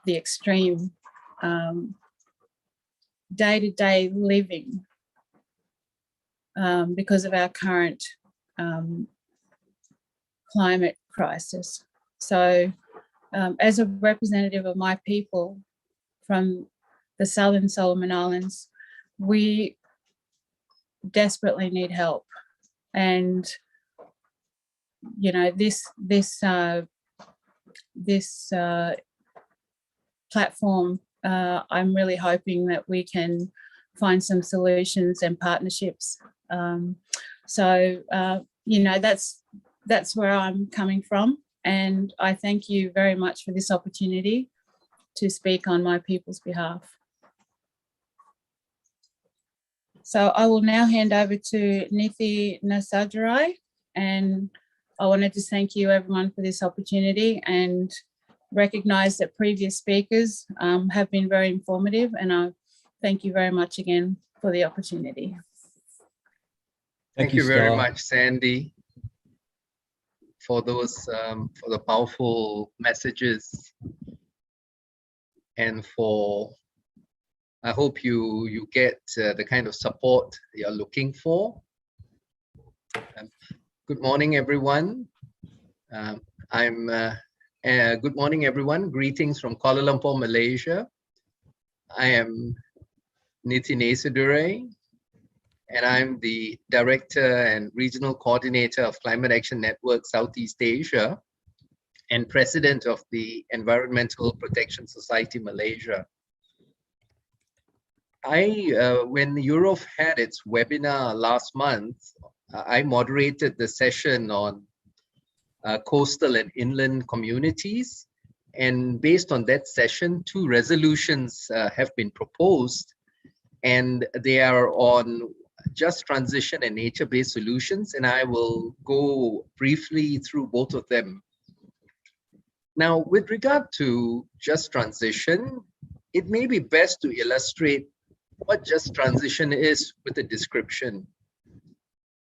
the extreme day-to-day living because of our current climate crisis. So as a representative of my people from the Southern Solomon Islands, we desperately need help. And, this platform, I'm really hoping that we can find some solutions and partnerships. That's where I'm coming from. And I thank you very much for this opportunity to speak on my people's behalf. So I will now hand over to Nithi Nasajarai, and I wanted to thank you everyone for this opportunity and recognise that previous speakers have been very informative, and I thank you very much again for the opportunity. Thank you very much, Sandy, for those for the powerful messages, and for I hope you get the kind of support you're looking for. Good morning, everyone. Good morning, everyone. Greetings from Kuala Lumpur, Malaysia. I am Nithi Nasajarai, and I'm the Director and Regional Coordinator of Climate Action Network Southeast Asia and President of the Environmental Protection Society Malaysia. When Eurof had its webinar last month, I moderated the session on coastal and inland communities. And based on that session, 2 resolutions have been proposed, and they are on just transition and nature-based solutions. And I will go briefly through both of them Now, with regard to just transition, it may be best to illustrate what just transition is with a description.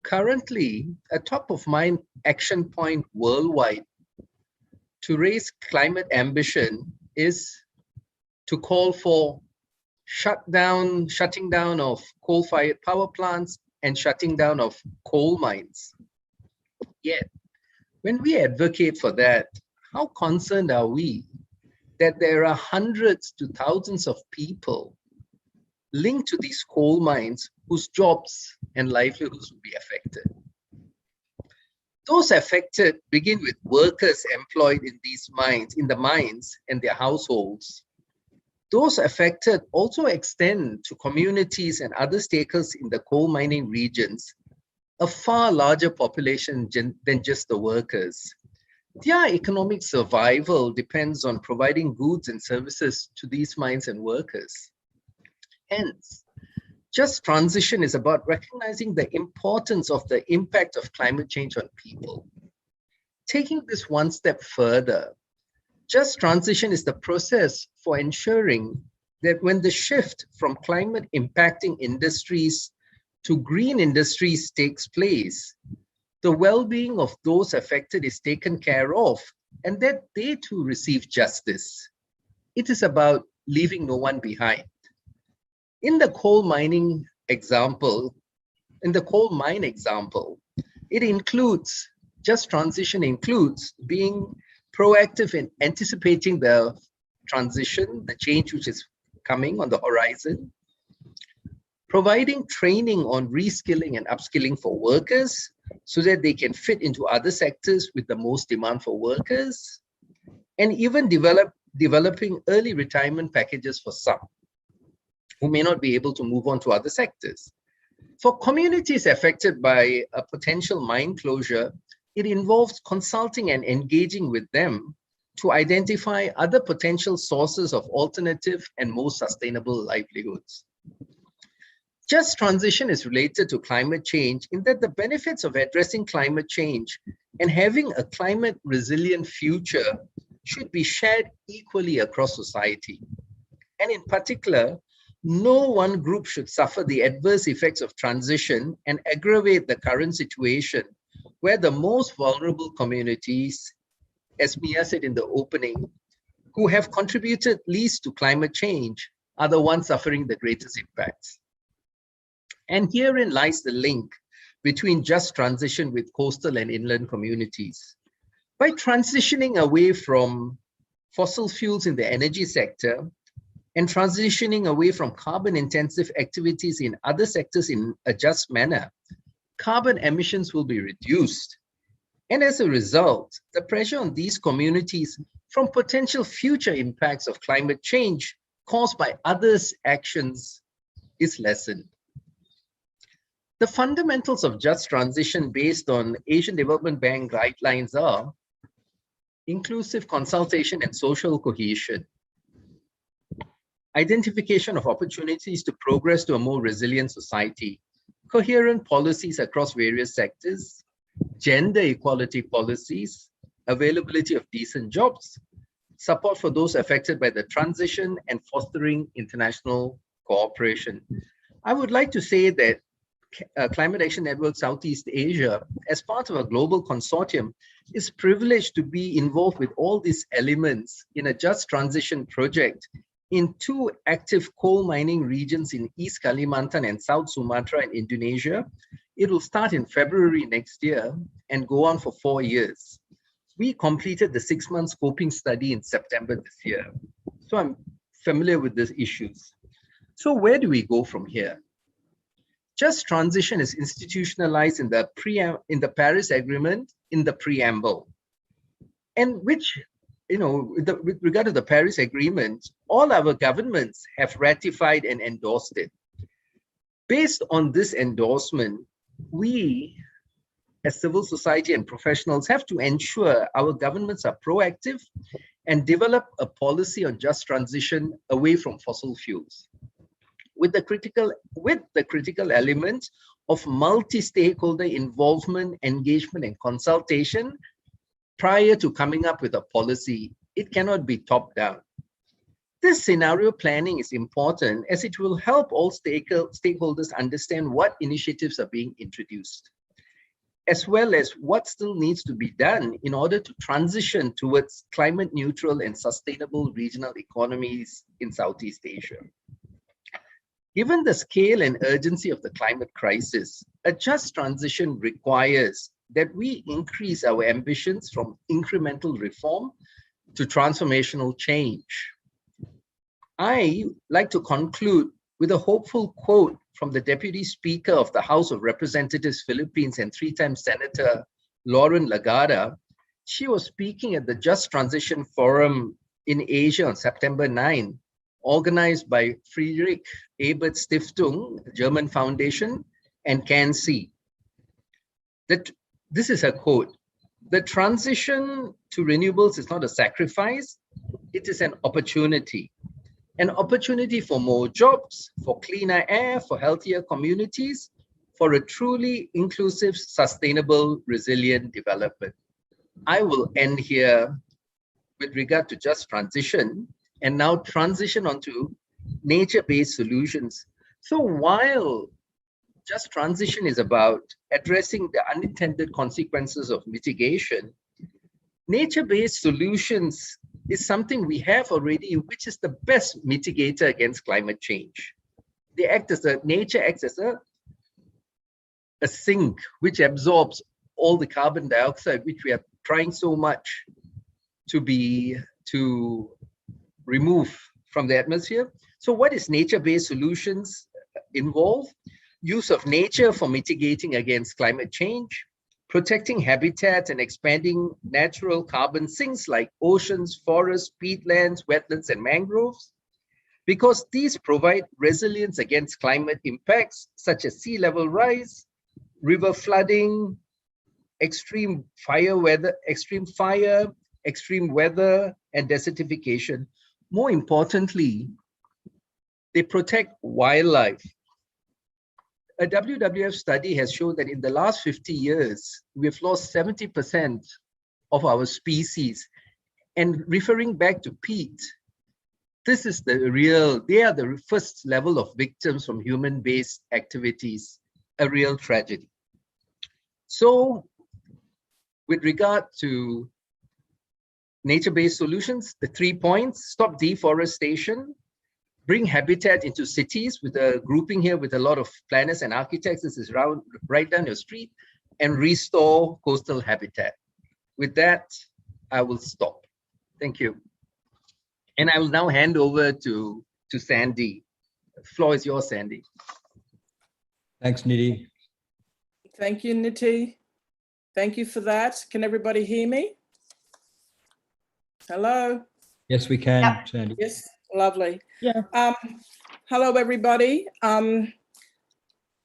Currently, a top of mind action point worldwide to raise climate ambition is to call for shutting down of coal-fired power plants and shutting down of coal mines. Yet, when we advocate for that, how concerned are we that there are hundreds to thousands of people linked to these coal mines whose jobs and livelihoods will be affected? Those affected begin with workers employed in these mines, in the mines and their households. Those affected also extend to communities and other stakeholders in the coal mining regions, a far larger population than just the workers. Their economic survival depends on providing goods and services to these mines and workers. Hence, just transition is about recognizing the importance of the impact of climate change on people. Taking this one step further, just transition is the process for ensuring that when the shift from climate impacting industries to green industries takes place, the well-being of those affected is taken care of and that they too receive justice. It is about leaving no one behind. In the coal mine example, it includes, just transition includes being proactive in anticipating the transition, the change which is coming on the horizon, providing training on reskilling and upskilling for workers so that they can fit into other sectors with the most demand for workers, and even developing early retirement packages for some who may not be able to move on to other sectors. For communities affected by a potential mine closure, it involves consulting and engaging with them to identify other potential sources of alternative and more sustainable livelihoods. Just transition is related to climate change in that the benefits of addressing climate change and having a climate resilient future should be shared equally across society. And in particular, no one group should suffer the adverse effects of transition and aggravate the current situation where the most vulnerable communities, as Mia said in the opening, who have contributed least to climate change are the ones suffering the greatest impacts. And herein lies the link between just transition with coastal and inland communities. By transitioning away from fossil fuels in the energy sector and transitioning away from carbon-intensive activities in other sectors in a just manner, carbon emissions will be reduced. And as a result, the pressure on these communities from potential future impacts of climate change caused by others' actions is lessened. The fundamentals of just transition based on Asian Development Bank guidelines are inclusive consultation and social cohesion, identification of opportunities to progress to a more resilient society, coherent policies across various sectors, gender equality policies, availability of decent jobs, support for those affected by the transition, and fostering international cooperation. I would like to say that Climate Action Network Southeast Asia, as part of a global consortium, is privileged to be involved with all these elements in a just transition project in 2 active coal mining regions in East Kalimantan and South Sumatra in Indonesia. It will start in February next year and go on for 4 years. We completed the 6-month scoping study in September this year. So I'm familiar with these issues. So where do we go from here? Just transition is institutionalized in the Paris Agreement in the preamble, and which, with regard to the Paris Agreement, all our governments have ratified and endorsed it. Based on this endorsement, we, as civil society and professionals, have to ensure our governments are proactive and develop a policy on just transition away from fossil fuels, with the critical element of multi-stakeholder involvement, engagement, and consultation prior to coming up with a policy It cannot be top-down. This scenario planning is important as it will help all stakeholders understand what initiatives are being introduced, as well as what still needs to be done in order to transition towards climate neutral and sustainable regional economies in Southeast Asia. Given the scale and urgency of the climate crisis, a just transition requires that we increase our ambitions from incremental reform to transformational change. I like to conclude with a hopeful quote from the Deputy Speaker of the House of Representatives, Philippines, and three-time Senator Lauren Lagada. She was speaking at the Just Transition Forum in Asia on September 9, organized by Friedrich Ebert Stiftung, a German foundation, and CANSEA. This is her quote: "The transition to renewables is not a sacrifice, it is an opportunity. An opportunity for more jobs, for cleaner air, for healthier communities, for a truly inclusive, sustainable, resilient development." I will end here with regard to just transition and now transition onto nature-based solutions. So while just transition is about addressing the unintended consequences of mitigation, nature-based solutions is something we have already, which is the best mitigator against climate change. Nature acts as a sink which absorbs all the carbon dioxide, which we are trying so much to remove from the atmosphere. So what is nature-based solutions involve? Use of nature for mitigating against climate change, protecting habitat and expanding natural carbon sinks like oceans, forests, peatlands, wetlands, and mangroves, because these provide resilience against climate impacts such as sea level rise, river flooding, extreme fire, extreme weather, and desertification. More importantly, they protect wildlife. A WWF study has shown that in the last 50 years, we have lost 70% of our species. And referring back to peat, they are the first level of victims from human-based activities, a real tragedy. So with regard to nature-based solutions, the 3 points: stop deforestation, bring habitat into cities, with a grouping here with a lot of planners and architects. This is right down your street, and restore coastal habitat. With that, I will stop. Thank you. And I will now hand over to Sandy. The floor is yours, Sandy. Thanks, Nidhi. Thank you, Niti. Thank you for that. Can everybody hear me? Hello? Yes, we can, Yep. Sandy. Yes, lovely. Yeah. Hello, everybody. I'm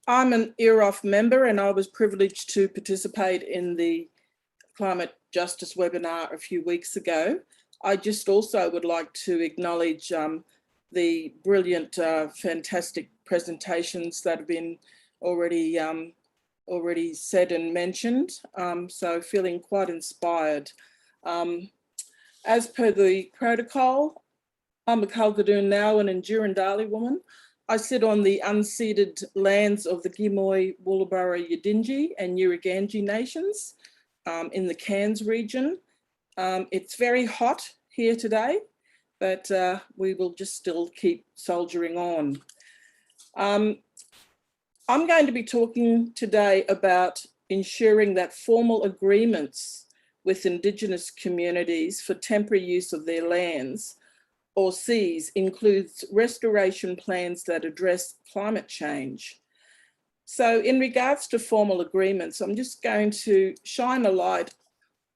an EROF member, and I was privileged to participate in the climate justice webinar a few weeks ago. I just also would like to acknowledge the brilliant, fantastic presentations that have been already said and mentioned. So feeling quite inspired. As per the protocol, I'm a Kalkadoon now, an Ndjirrindali woman. I sit on the unceded lands of the Gimoy, Woolabara, Yidinji and Yirraganji nations in the Cairns region. It's very hot here today, but we will just still keep soldiering on. I'm going to be talking today about ensuring that formal agreements with Indigenous communities for temporary use of their lands or seas includes restoration plans that address climate change. So in regards to formal agreements, I'm just going to shine a light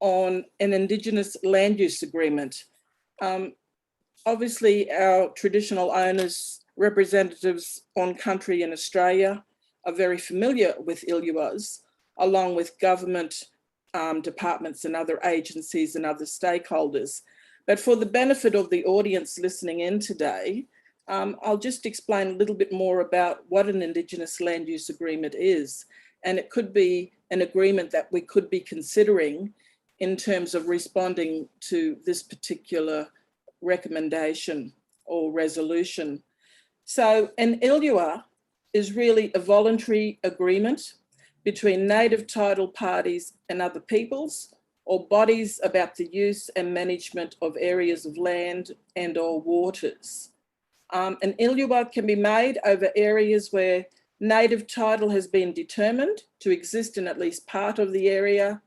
on an Indigenous land use agreement. Obviously, our traditional owners, representatives on country in Australia are very familiar with ILUAs, along with government departments and other agencies and other stakeholders. But for the benefit of the audience listening in today, I'll just explain a little bit more about what an Indigenous land use agreement is. And it could be an agreement that we could be considering in terms of responding to this particular recommendation or resolution. So an ILUA is really a voluntary agreement between native title parties and other peoples or bodies about the use and management of areas of land and or waters. An ILUA can be made over areas where native title has been determined to exist in at least part of the area,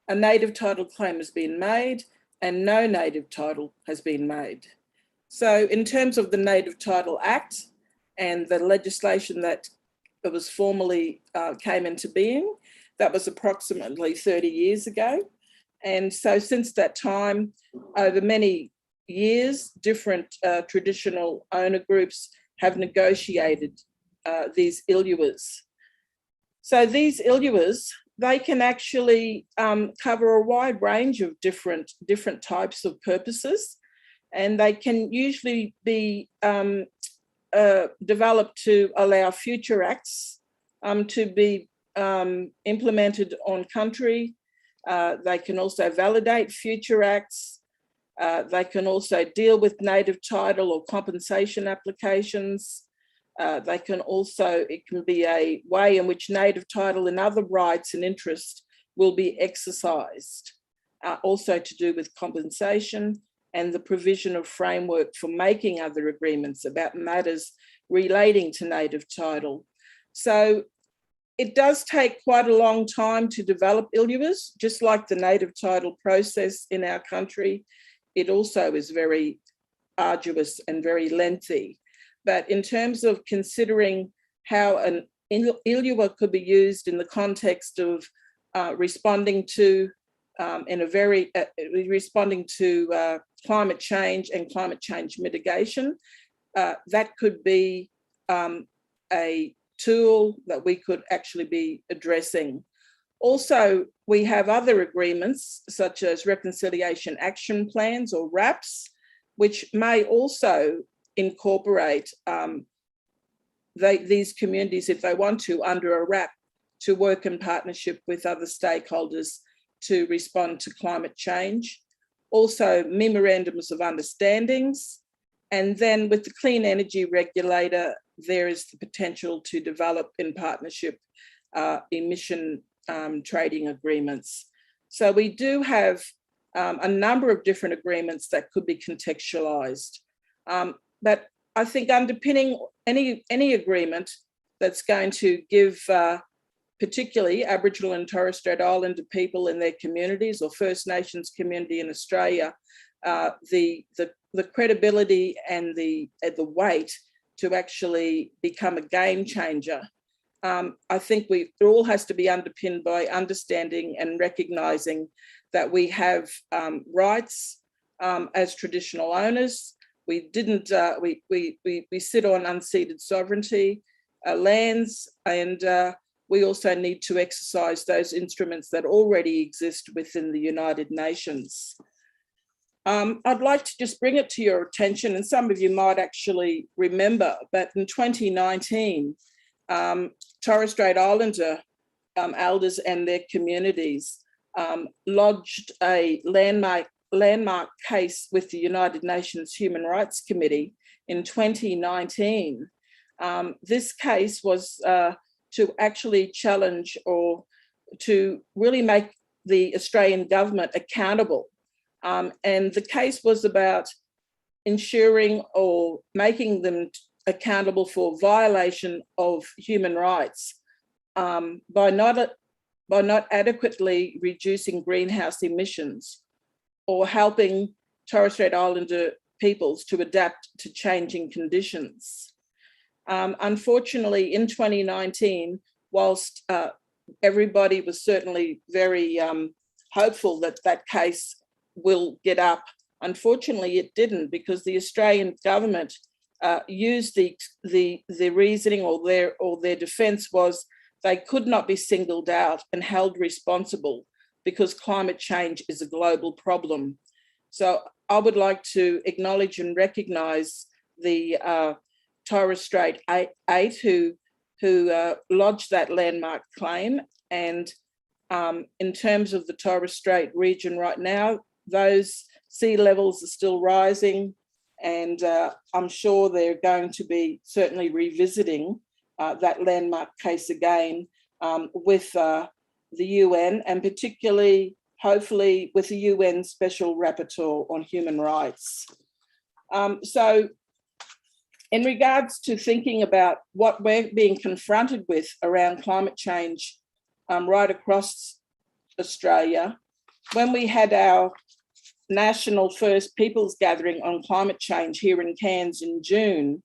a native title claim has been made, and no native title has been made. So in terms of the Native Title Act and the legislation that was formally came into being, that was approximately 30 years ago. And so since that time, over many years, different traditional owner groups have negotiated these ILUAs. So these ILUAs, they can actually cover a wide range of different types of purposes, and they can usually be developed to allow future acts to be implemented on country. They can also validate future acts. They can also deal with native title or compensation applications. They can also, it can be a way in which native title and other rights and interests will be exercised, also to do with compensation and the provision of framework for making other agreements about matters relating to native title. So it does take quite a long time to develop ILUAs, just like the native title process in our country. It also is very arduous and very lengthy. But in terms of considering how an ILUA could be used in the context of responding to climate change and climate change mitigation, that could be a tool that we could actually be addressing. Also, we have other agreements such as Reconciliation Action Plans or RAPs, which may also incorporate these communities, if they want to, under a RAP to work in partnership with other stakeholders to respond to climate change. Also, memorandums of understandings. And then with the Clean Energy Regulator, there is the potential to develop in partnership emission trading agreements. So we do have a number of different agreements that could be contextualized. But I think underpinning any agreement that's going to give particularly Aboriginal and Torres Strait Islander people in their communities or First Nations community in Australia, the credibility and the weight to actually become a game changer. I think it all has to be underpinned by understanding and recognising that we have rights as traditional owners. We didn't. We sit on unceded sovereignty lands, and we also need to exercise those instruments that already exist within the United Nations. I'd like to just bring it to your attention, and some of you might actually remember, but in 2019, Torres Strait Islander elders and their communities lodged a landmark case with the United Nations Human Rights Committee in 2019. This case was to actually challenge or to really make the Australian government accountable. And the case was about ensuring or making them accountable for violation of human rights by not adequately reducing greenhouse emissions or helping Torres Strait Islander peoples to adapt to changing conditions. Unfortunately, in 2019, whilst everybody was certainly very hopeful that that case will get up, unfortunately it didn't, because the Australian government used the reasoning or their defence was they could not be singled out and held responsible because climate change is a global problem. So I would like to acknowledge and recognise the Torres Strait Eight who lodged that landmark claim, and In terms of the Torres Strait region right now, those sea levels are still rising, and I'm sure they're going to be certainly revisiting that landmark case again with the UN, and particularly, hopefully, with the UN Special Rapporteur on Human Rights. So in regards to thinking about what we're being confronted with around climate change right across Australia, when we had our National First Peoples Gathering on climate change here in Cairns in June,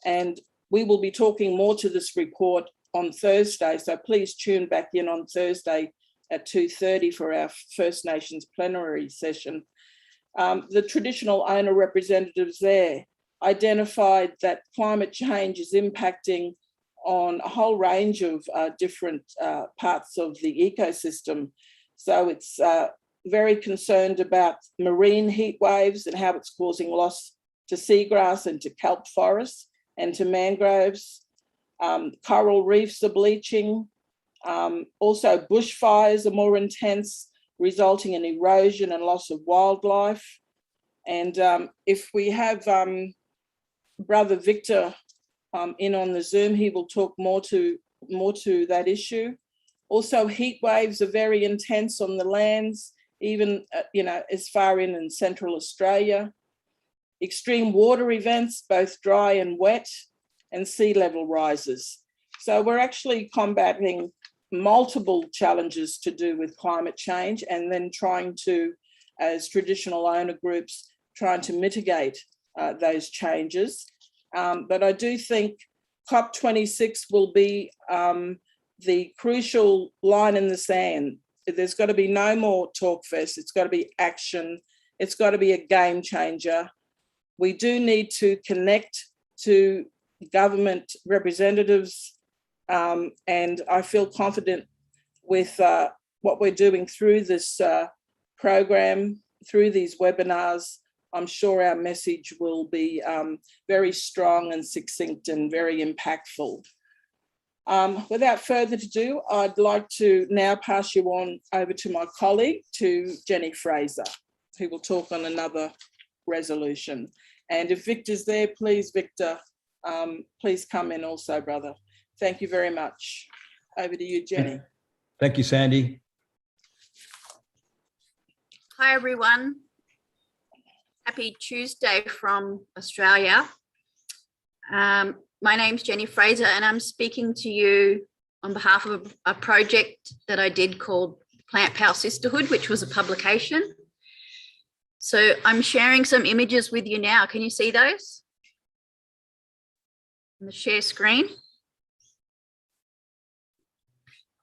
and we will be talking more to this report on Thursday, so please tune back in on Thursday at 2:30 for our First Nations plenary session. The traditional owner representatives there identified that climate change is impacting on a whole range of different parts of the ecosystem. So it's very concerned about marine heat waves and how it's causing loss to seagrass and to kelp forests and to mangroves. Coral reefs are bleaching. Also bushfires are more intense, resulting in erosion and loss of wildlife. And if we have Brother Victor in on the Zoom, he will talk more to that issue. Also, heat waves are very intense on the lands, even as far in Central Australia. Extreme water events, both dry and wet, and sea level rises. So we're actually combating multiple challenges to do with climate change, and then trying to, as traditional owner groups, trying to mitigate those changes. But I do think COP26 will be the crucial line in the sand. There's got to be no more talk fest. It's got to be action. It's got to be a game changer. We do need to connect to government representatives, and I feel confident with what we're doing through this program, through these webinars. I'm sure our message will be very strong and succinct and very impactful. Without further ado, I'd like to now pass you on over to my colleague, to Jenny Fraser, who will talk on another resolution. And if Victor's there, please, Victor, please come in also, brother. Thank you very much. Over to you, Jenny. Thank you, Sandy. Hi, everyone. Happy Tuesday from Australia. My name's Jenny Fraser, and I'm speaking to you on behalf of a project that I did called Plant Power Sisterhood, which was a publication. So I'm sharing some images with you now. Can you see those on the share screen?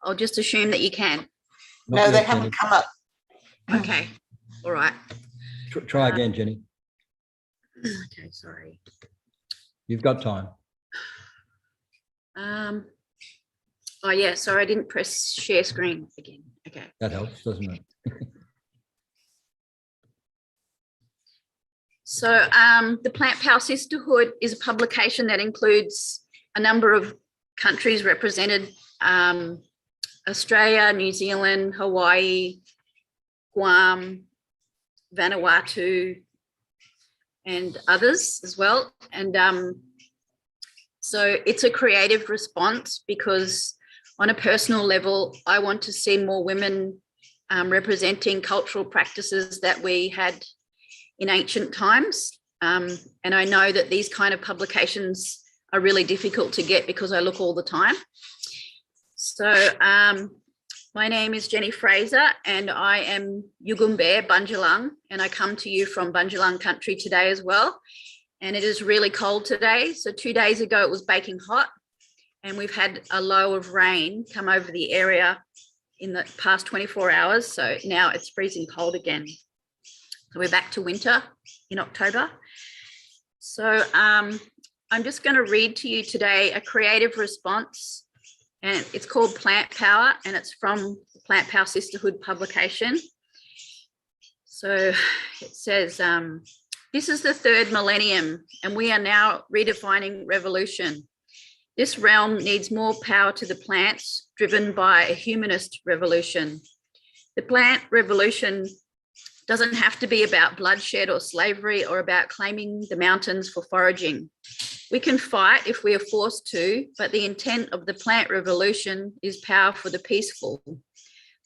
I'll just assume that you can. No, they haven't come up. Okay, all right. Try again, Jenny. Okay, sorry. You've got time. Oh yeah, sorry, I didn't press share screen again. Okay. That helps, doesn't it? So the Plant Power Sisterhood is a publication that includes a number of countries represented: Australia, New Zealand, Hawaii, Guam, Vanuatu, and others as well. And so it's a creative response because on a personal level, I want to see more women representing cultural practices that we had in ancient times. And I know that these kind of publications are really difficult to get because I look all the time. So my name is Jenny Fraser, and I am Yugambeh Bundjalung, and I come to you from Bundjalung country today as well. And it is really cold today. So 2 days ago, it was baking hot, and we've had a low of rain come over the area in the past 24 hours. So now it's freezing cold again. So we're back to winter in October. So I'm just going to read to you today a creative response, and it's called Plant Power, and it's from the Plant Power Sisterhood publication. So it says, this is the third millennium, and we are now redefining revolution. This realm needs more power to the plants, driven by a humanist revolution. The plant revolution doesn't have to be about bloodshed or slavery or about claiming the mountains for foraging. We can fight if we are forced to, but the intent of the plant revolution is power for the peaceful.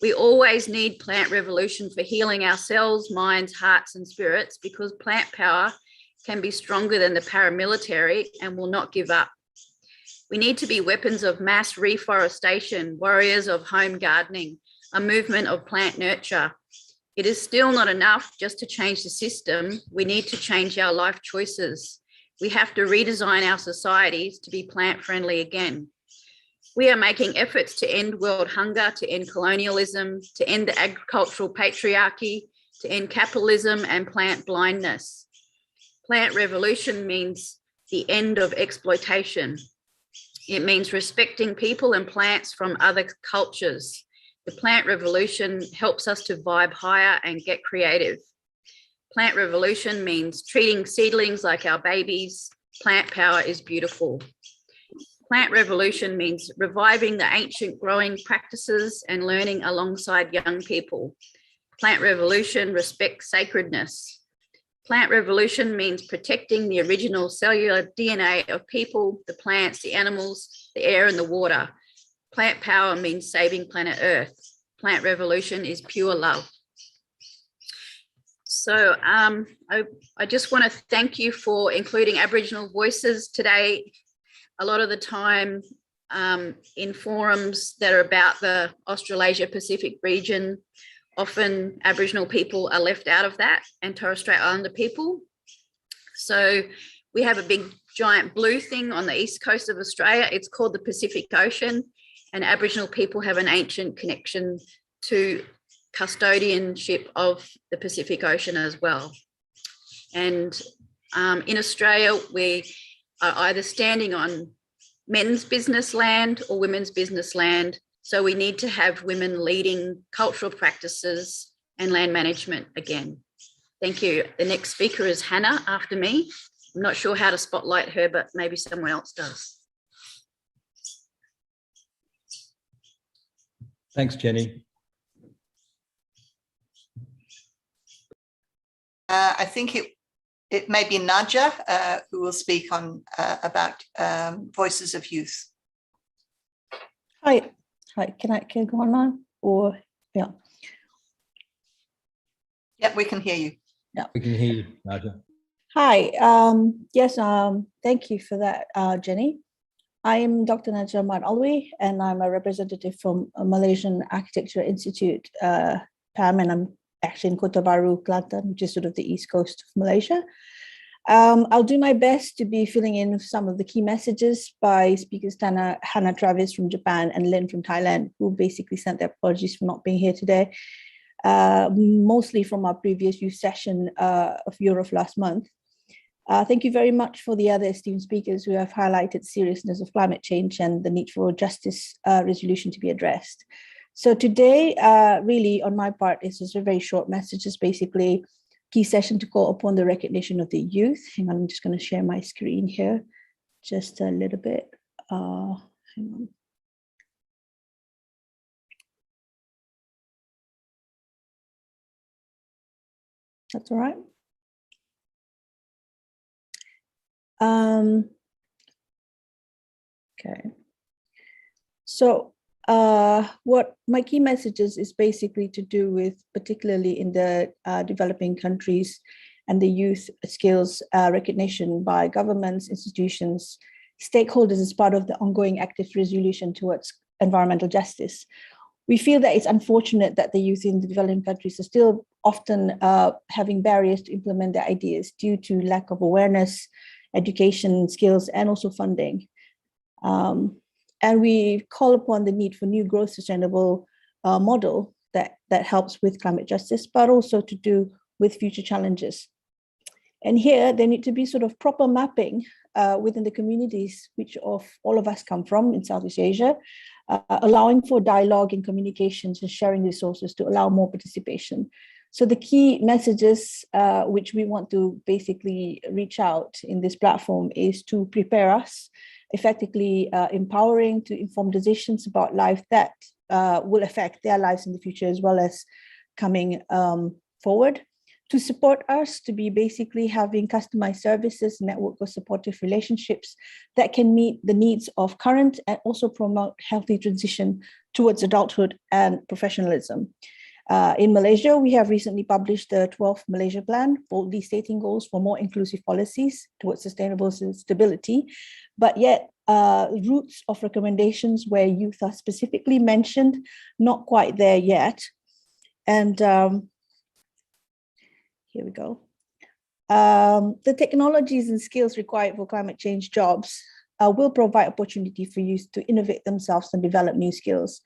We always need plant revolution for healing ourselves, minds, hearts, and spirits, because plant power can be stronger than the paramilitary and will not give up. We need to be weapons of mass reforestation, warriors of home gardening, a movement of plant nurture. It is still not enough just to change the system. We need to change our life choices. We have to redesign our societies to be plant-friendly again. We are making efforts to end world hunger, to end colonialism, to end the agricultural patriarchy, to end capitalism and plant blindness. Plant revolution means the end of exploitation. It means respecting people and plants from other cultures. The plant revolution helps us to vibe higher and get creative. Plant revolution means treating seedlings like our babies. Plant power is beautiful. Plant revolution means reviving the ancient growing practices and learning alongside young people. Plant revolution respects sacredness. Plant revolution means protecting the original cellular DNA of people, the plants, the animals, the air and the water. Plant power means saving planet Earth. Plant revolution is pure love. So I just want to thank you for including Aboriginal voices today. A lot of the time in forums that are about the Australasia Pacific region, often Aboriginal people are left out of that, and Torres Strait Islander people. So we have a big giant blue thing on the east coast of Australia. It's called the Pacific Ocean, and Aboriginal people have an ancient connection to custodianship of the Pacific Ocean as well. And in Australia, we are either standing on men's business land or women's business land. So we need to have women leading cultural practices and land management again. Thank you. The next speaker is Hannah after me. I'm not sure how to spotlight her, but maybe someone else does. Thanks, Jenny. I think it may be Nadja who will speak on about Voices of Youth. Hi, can I go on now? Or yeah. Yep, we can hear you. Yeah, we can hear you, Nadja. Hi. Yes. Thank you for that, Jenny. I am Dr. Nadja Ahmad Alwi, and I'm a representative from Malaysian Architecture Institute, PAM, and I'm actually in Kota Baru, Kelantan, which is sort of the east coast of Malaysia. I'll do my best to be filling in some of the key messages by speakers Hannah Travis from Japan and Lynn from Thailand, who basically sent their apologies for not being here today, mostly from our previous youth session of Europe last month. Thank you very much for the other esteemed speakers who have highlighted the seriousness of climate change and the need for justice resolution to be addressed. So today, really on my part, is just a very short message, is basically key session to call upon the recognition of the youth. Hang on, I'm just going to share my screen here just a little bit. Hang on. That's all right. Okay. So what my key messages is basically to do with, particularly in the developing countries, and the youth skills recognition by governments, institutions, stakeholders as part of the ongoing active resolution towards environmental justice. We feel that it's unfortunate that the youth in the developing countries are still often having barriers to implement their ideas due to lack of awareness, education, skills, and also funding. And we call upon the need for new growth sustainable model that helps with climate justice, but also to do with future challenges. And here there need to be sort of proper mapping within the communities which all of us come from in Southeast Asia, allowing for dialogue and communications and sharing resources to allow more participation. So the key messages which we want to basically reach out in this platform is to prepare us effectively empowering to inform decisions about life that will affect their lives in the future, as well as coming forward. To support us to be basically having customized services, network of supportive relationships that can meet the needs of current and also promote healthy transition towards adulthood and professionalism. In Malaysia, we have recently published the 12th Malaysia Plan, boldly stating goals for more inclusive policies towards sustainable stability, but yet roots of recommendations where youth are specifically mentioned, not quite there yet. And here we go. The technologies and skills required for climate change jobs will provide opportunity for youth to innovate themselves and develop new skills.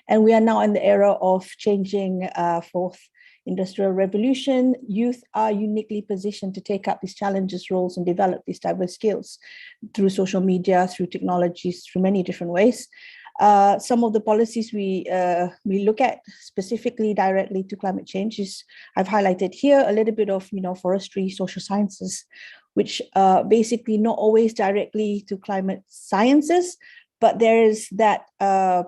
And we are now in the era of changing fourth industrial revolution. Youth are uniquely positioned to take up these challenges, roles, and develop these diverse skills through social media, through technologies, through many different ways. Some of the policies we look at specifically directly to climate change is, I've highlighted here a little bit of, forestry, social sciences, which basically not always directly to climate sciences, but there is that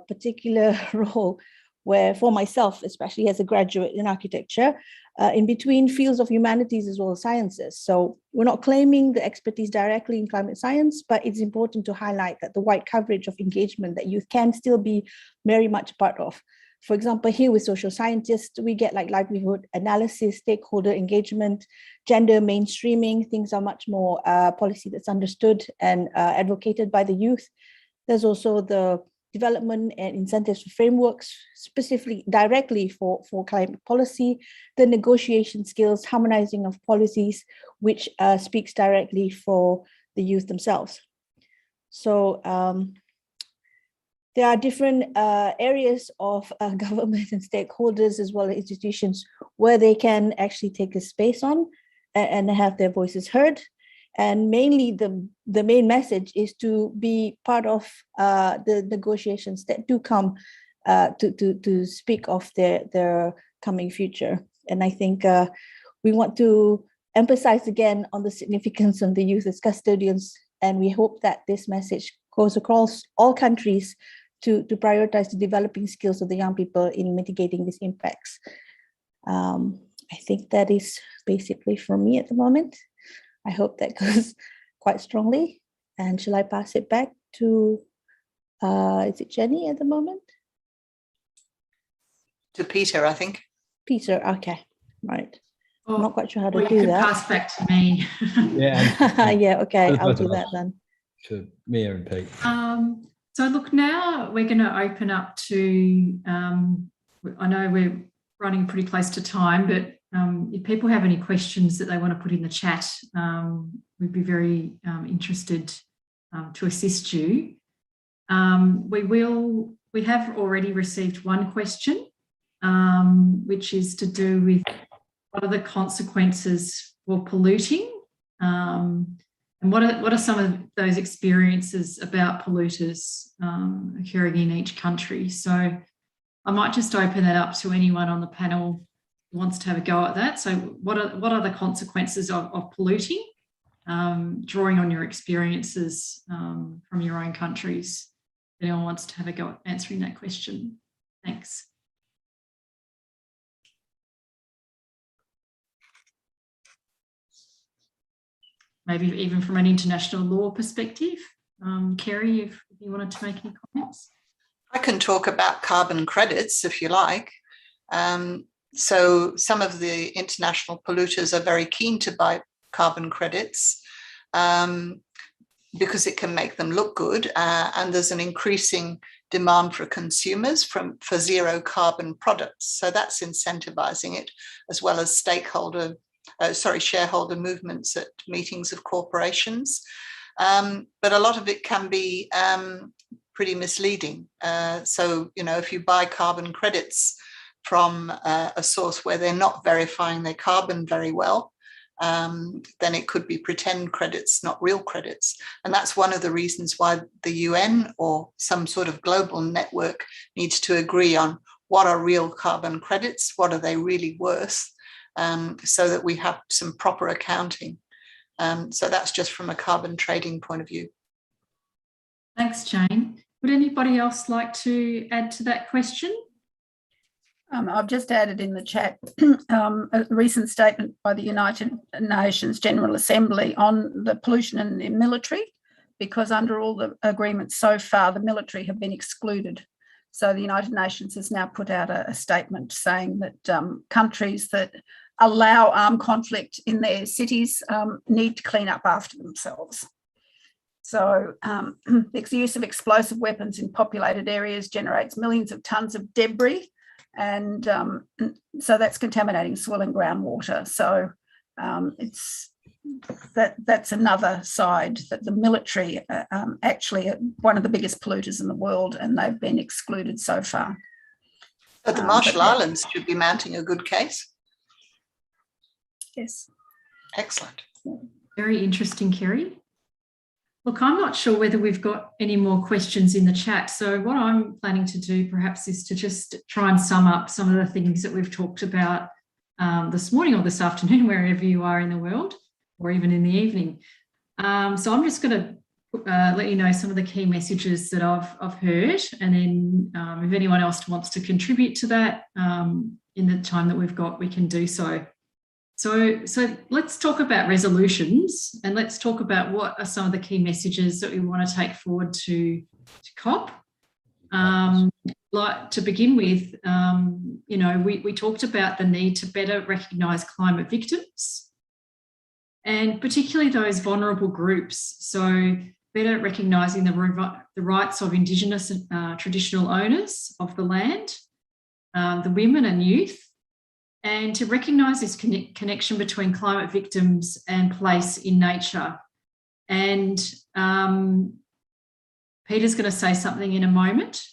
particular role where, for myself, especially as a graduate in architecture, in between fields of humanities as well as sciences. So we're not claiming the expertise directly in climate science, but it's important to highlight that the wide coverage of engagement that youth can still be very much part of. For example, here with social scientists, we get like livelihood analysis, stakeholder engagement, gender mainstreaming. Things are much more policy that's understood and advocated by the youth. There's also the development and incentives for frameworks, specifically directly for climate policy, the negotiation skills, harmonizing of policies, which speaks directly for the youth themselves. So there are different areas of government and stakeholders as well as institutions where they can actually take a space on and have their voices heard. And mainly the main message is to be part of the negotiations that do come to speak of their coming future. And I think we want to emphasize again on the significance of the youth as custodians. And we hope that this message goes across all countries to prioritize the developing skills of the young people in mitigating these impacts. I think that is basically from me at the moment. I hope that goes quite strongly. And shall I pass it back to, is it Jenny at the moment? To Peter, I think. Peter, okay, right. Or, I'm not quite sure how to or you do could that. pass back to me. Yeah. Yeah, okay, Both I'll of do us. that then. To Mia and Pete. So look, now we're going to open up to, I know we're running pretty close to time, but if people have any questions that they want to put in the chat, we'd be very interested to assist you. We have already received one question, which is to do with what are the consequences for polluting, and what are some of those experiences about polluters occurring in each country. So I might just open that up to anyone on the panel who wants to have a go at that. So what are the consequences of polluting, drawing on your experiences from your own countries? If anyone wants to have a go at answering that question. Thanks. Maybe even from an international law perspective. Kerry, if you wanted to make any comments. I can talk about carbon credits if you like. So some of the international polluters are very keen to buy carbon credits because it can make them look good, and there's an increasing demand for consumers for zero carbon products. So that's incentivizing it, as well as shareholder movements at meetings of corporations. But a lot of it can be pretty misleading. So, if you buy carbon credits from a source where they're not verifying their carbon very well, then it could be pretend credits, not real credits. And that's one of the reasons why the UN or some sort of global network needs to agree on what are real carbon credits, what are they really worth, so that we have some proper accounting. So that's just from a carbon trading point of view. Thanks, Jane. Would anybody else like to add to that question? I've just added in the chat a recent statement by the United Nations General Assembly on the pollution in the military, because under all the agreements so far, the military have been excluded. So the United Nations has now put out a statement saying that countries that allow armed conflict in their cities need to clean up after themselves. So the use of explosive weapons in populated areas generates millions of tonnes of debris, and so that's contaminating soil and groundwater. So that's another side, that the military actually are one of the biggest polluters in the world, and they've been excluded so far. But the Marshall Islands should be mounting a good case. Yes. Excellent. Very interesting, Kerry. Look, I'm not sure whether we've got any more questions in the chat. So what I'm planning to do perhaps is to just try and sum up some of the things that we've talked about this morning or this afternoon, wherever you are in the world, or even in the evening. So I'm just going to let you know some of the key messages that I've heard, and then if anyone else wants to contribute to that in the time that we've got, we can do so. So let's talk about resolutions, and let's talk about what are some of the key messages that we want to take forward to COP. Like to begin with, you know, we talked about the need to better recognise climate victims, and particularly those vulnerable groups. So better recognising the rights of Indigenous traditional owners of the land, the women and youth, and to recognise this connection between climate victims and place in nature. And Peter's going to say something in a moment.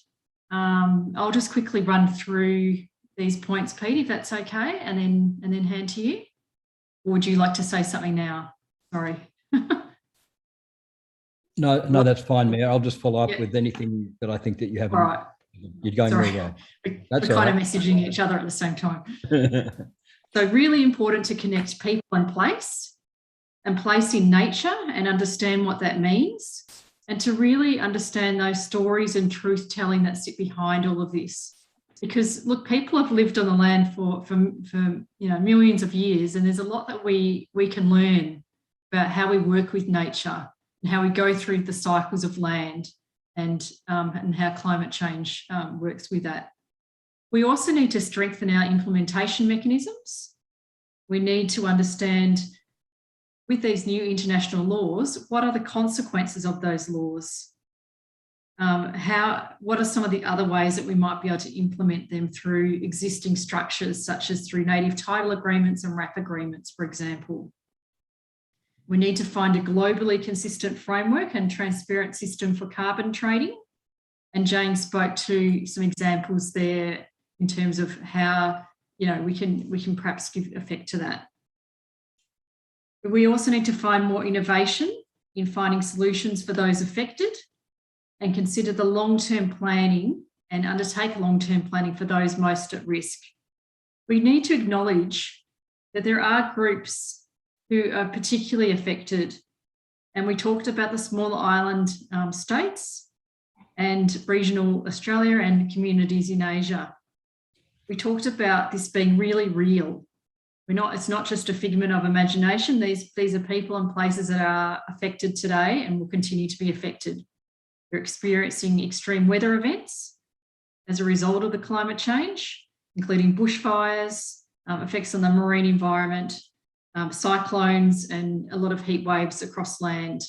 I'll just quickly run through these points, Pete, if that's okay, and then hand to you. Or would you like to say something now? Sorry. No, that's fine, Mayor. I'll just follow up with anything that I think that you haven't. All right. You're going Sorry. very well. We're kind of messaging each other at the same time. So really important to connect people and place in nature, and understand what that means, and to really understand those stories and truth telling that sit behind all of this. Because look, people have lived on the land for you know, millions of years, and there's a lot that we can learn about how we work with nature and how we go through the cycles of land, and how climate change works with that. We also need to strengthen our implementation mechanisms. We need to understand, with these new international laws, what are the consequences of those laws? What are some of the other ways that we might be able to implement them through existing structures, such as through native title agreements and RAP agreements, for example? We need to find a globally consistent framework and transparent system for carbon trading. And Jane spoke to some examples there in terms of how, you know, we can perhaps give effect to that. But we also need to find more innovation in finding solutions for those affected, and consider the long-term planning and undertake long-term planning for those most at risk. We need to acknowledge that there are groups who are particularly affected, and we talked about the smaller island states and regional Australia and communities in Asia. We talked about this being really real. It's not just a figment of imagination. These are people and places that are affected today and will continue to be affected. They're experiencing extreme weather events as a result of the climate change, including bushfires, effects on the marine environment, cyclones, and a lot of heat waves across land.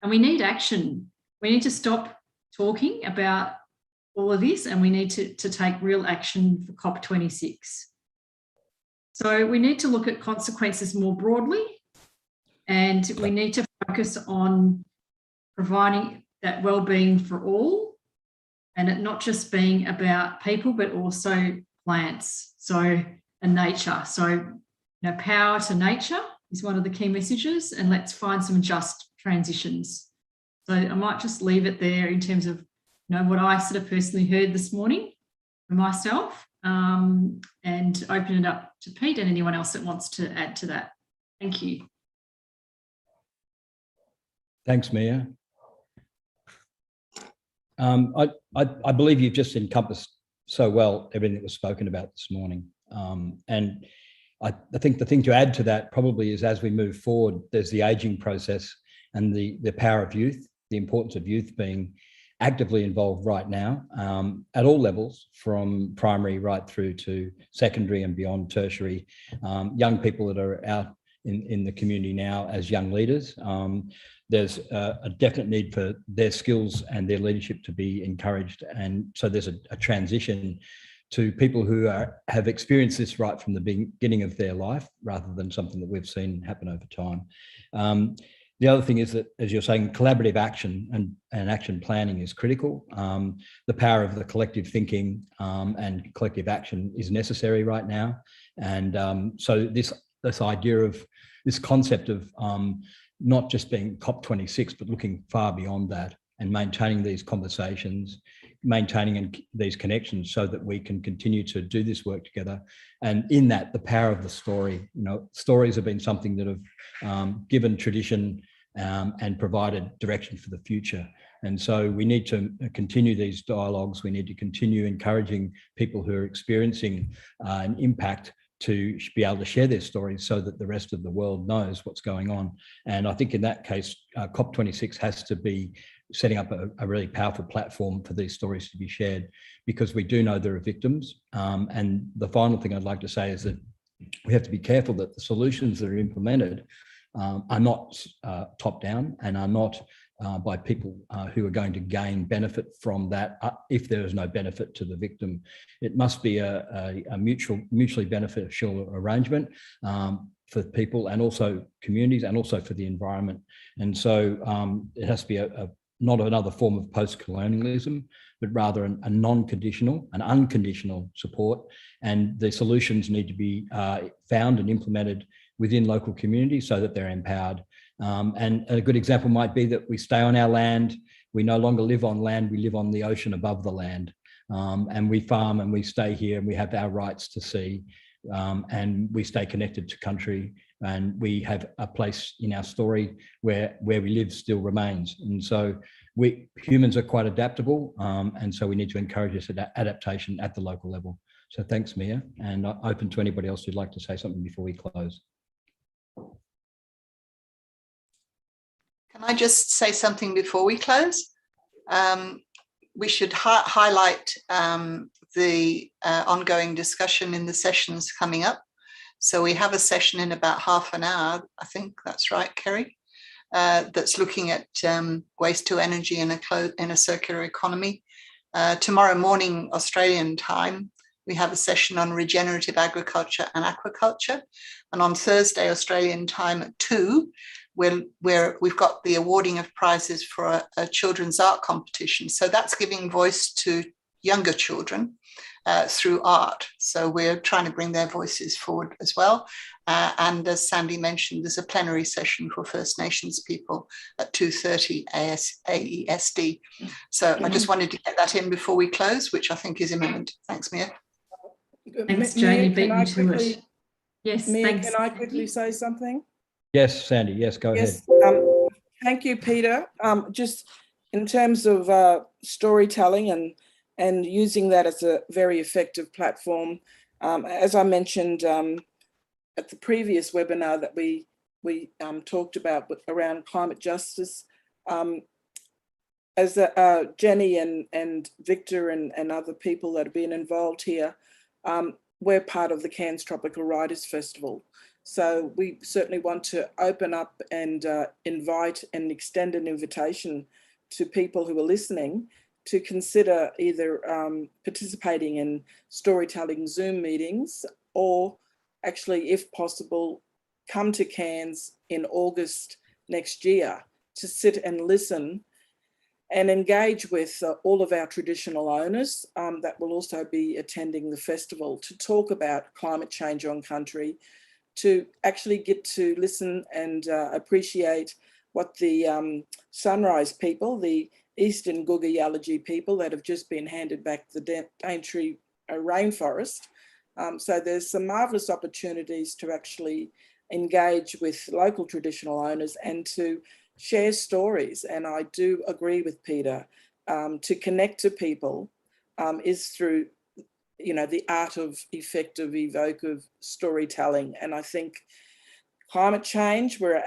And we need action. We need to stop talking about all of this, and we need to take real action for COP26. So we need to look at consequences more broadly, and we need to focus on providing that well-being for all, and it not just being about people, but also plants, and nature. So, you know, power to nature is one of the key messages, and let's find some just transitions. So I might just leave it there in terms of, you know, what I sort of personally heard this morning for myself, and open it up to Pete and anyone else that wants to add to that. Thank you. Thanks, Mia. I believe you've just encompassed so well everything that was spoken about this morning. And I think the thing to add to that probably is, as we move forward, there's the aging process and the power of youth, the importance of youth being actively involved right now at all levels, from primary right through to secondary and beyond tertiary. Young people that are out in the community now as young leaders. There's a definite need for their skills and their leadership to be encouraged. And so there's a transition to people who have experienced this right from the beginning of their life, rather than something that we've seen happen over time. The other thing is that, as you're saying, collaborative action and action planning is critical. The power of the collective thinking and collective action is necessary right now. And so this idea of this concept of not just being COP26, but looking far beyond that and maintaining these conversations, maintaining these connections so that we can continue to do this work together. And in that, the power of the story. Stories have been something that have given tradition and provided direction for the future. And so we need to continue these dialogues. We need to continue encouraging people who are experiencing an impact to be able to share their stories so that the rest of the world knows what's going on. And I think in that case, COP26 has to be setting up a really powerful platform for these stories to be shared, because we do know there are victims. And the final thing I'd like to say is that we have to be careful that the solutions that are implemented are not top down and are not by people who are going to gain benefit from that if there is no benefit to the victim. It must be a mutually beneficial arrangement for people and also communities and also for the environment. And so it has to be not another form of post-colonialism, but rather a non-conditional, an unconditional support. And the solutions need to be found and implemented within local communities so that they're empowered. And a good example might be that we stay on our land. We no longer live on land, we live on the ocean above the land. And we farm and we stay here and we have our rights to sea, and we stay connected to country, and we have a place in our story where we live still remains. And so humans are quite adaptable, and so we need to encourage this adaptation at the local level. So thanks, Mia, and I'm open to anybody else who'd like to say something before we close. Can I just say something before we close? We should highlight the ongoing discussion in the sessions coming up. So we have a session in about half an hour, I think that's right, Kerry, that's looking at waste to energy in a circular economy. Tomorrow morning, Australian time, we have a session on regenerative agriculture and aquaculture. And on Thursday, Australian time at 2, where we've got the awarding of prizes for a children's art competition. So that's giving voice to younger children through art. So we're trying to bring their voices forward as well. And as Sandy mentioned, there's a plenary session for First Nations people at 2:30 AESD. So I just wanted to get that in before we close, which I think is imminent. Thanks, Mia. Thanks, Jane. You beat me to quickly, it. Yes, Mia, thanks. can I quickly say something? Yes, Sandy, yes, go ahead. Thank you, Peter. Just in terms of storytelling and using that as a very effective platform, as I mentioned at the previous webinar that we talked about around climate justice, as Jenny and Victor and other people that have been involved here, we're part of the Cairns Tropical Writers Festival. So we certainly want to open up and invite and extend an invitation to people who are listening to consider either participating in storytelling Zoom meetings, or actually, if possible, come to Cairns in August next year to sit and listen and engage with all of our traditional owners that will also be attending the festival to talk about climate change on country, to actually get to listen and appreciate what the Sunrise people, the Eastern Guuga Yalji people that have just been handed back the Daintree rainforest. So there's some marvellous opportunities to actually engage with local traditional owners and to share stories. And I do agree with Peter to connect to people is through, you know, the art of effective, evocative storytelling. And I think climate change, we're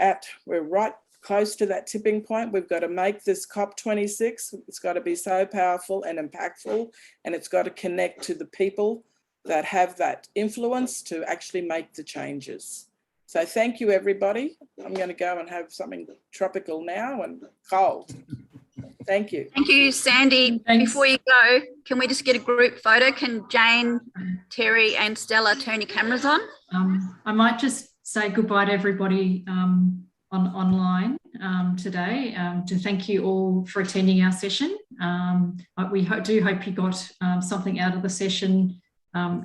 right close to that tipping point. We've got to make this COP26. It's got to be so powerful and impactful, and it's got to connect to the people that have that influence to actually make the changes. So thank you, everybody. I'm going to go and have something tropical now and cold. Thank you. Thank you, Sandy. Thanks. Before you go, can we just get a group photo? Can Jane, Terry and Stella turn your cameras on? I might just say goodbye to everybody online today, to thank you all for attending our session. We do hope you got something out of the session.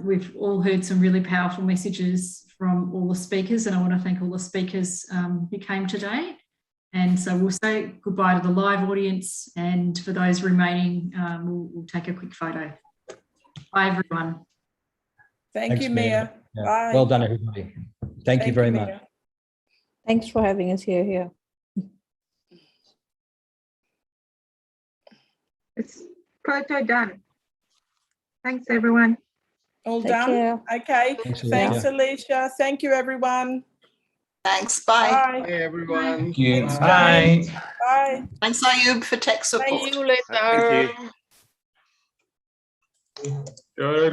We've all heard some really powerful messages from all the speakers, and I want to thank all the speakers who came today. And so we'll say goodbye to the live audience, and for those remaining, we'll take a quick photo. Bye, everyone. Thank Thanks, you, Mia. Yeah. Bye. Well done, everybody. Thank you very much. Mia. Thanks for having us here. It's photo done. Thanks, everyone. All Take done? care. Okay. Thanks, Thanks, Alicia. Thank you, everyone. Thanks. Bye. Bye. Hi, everyone. Thank you. Thanks, Bye. Bye. Thanks, Ayub, for tech support. See you later. Thank you. Good.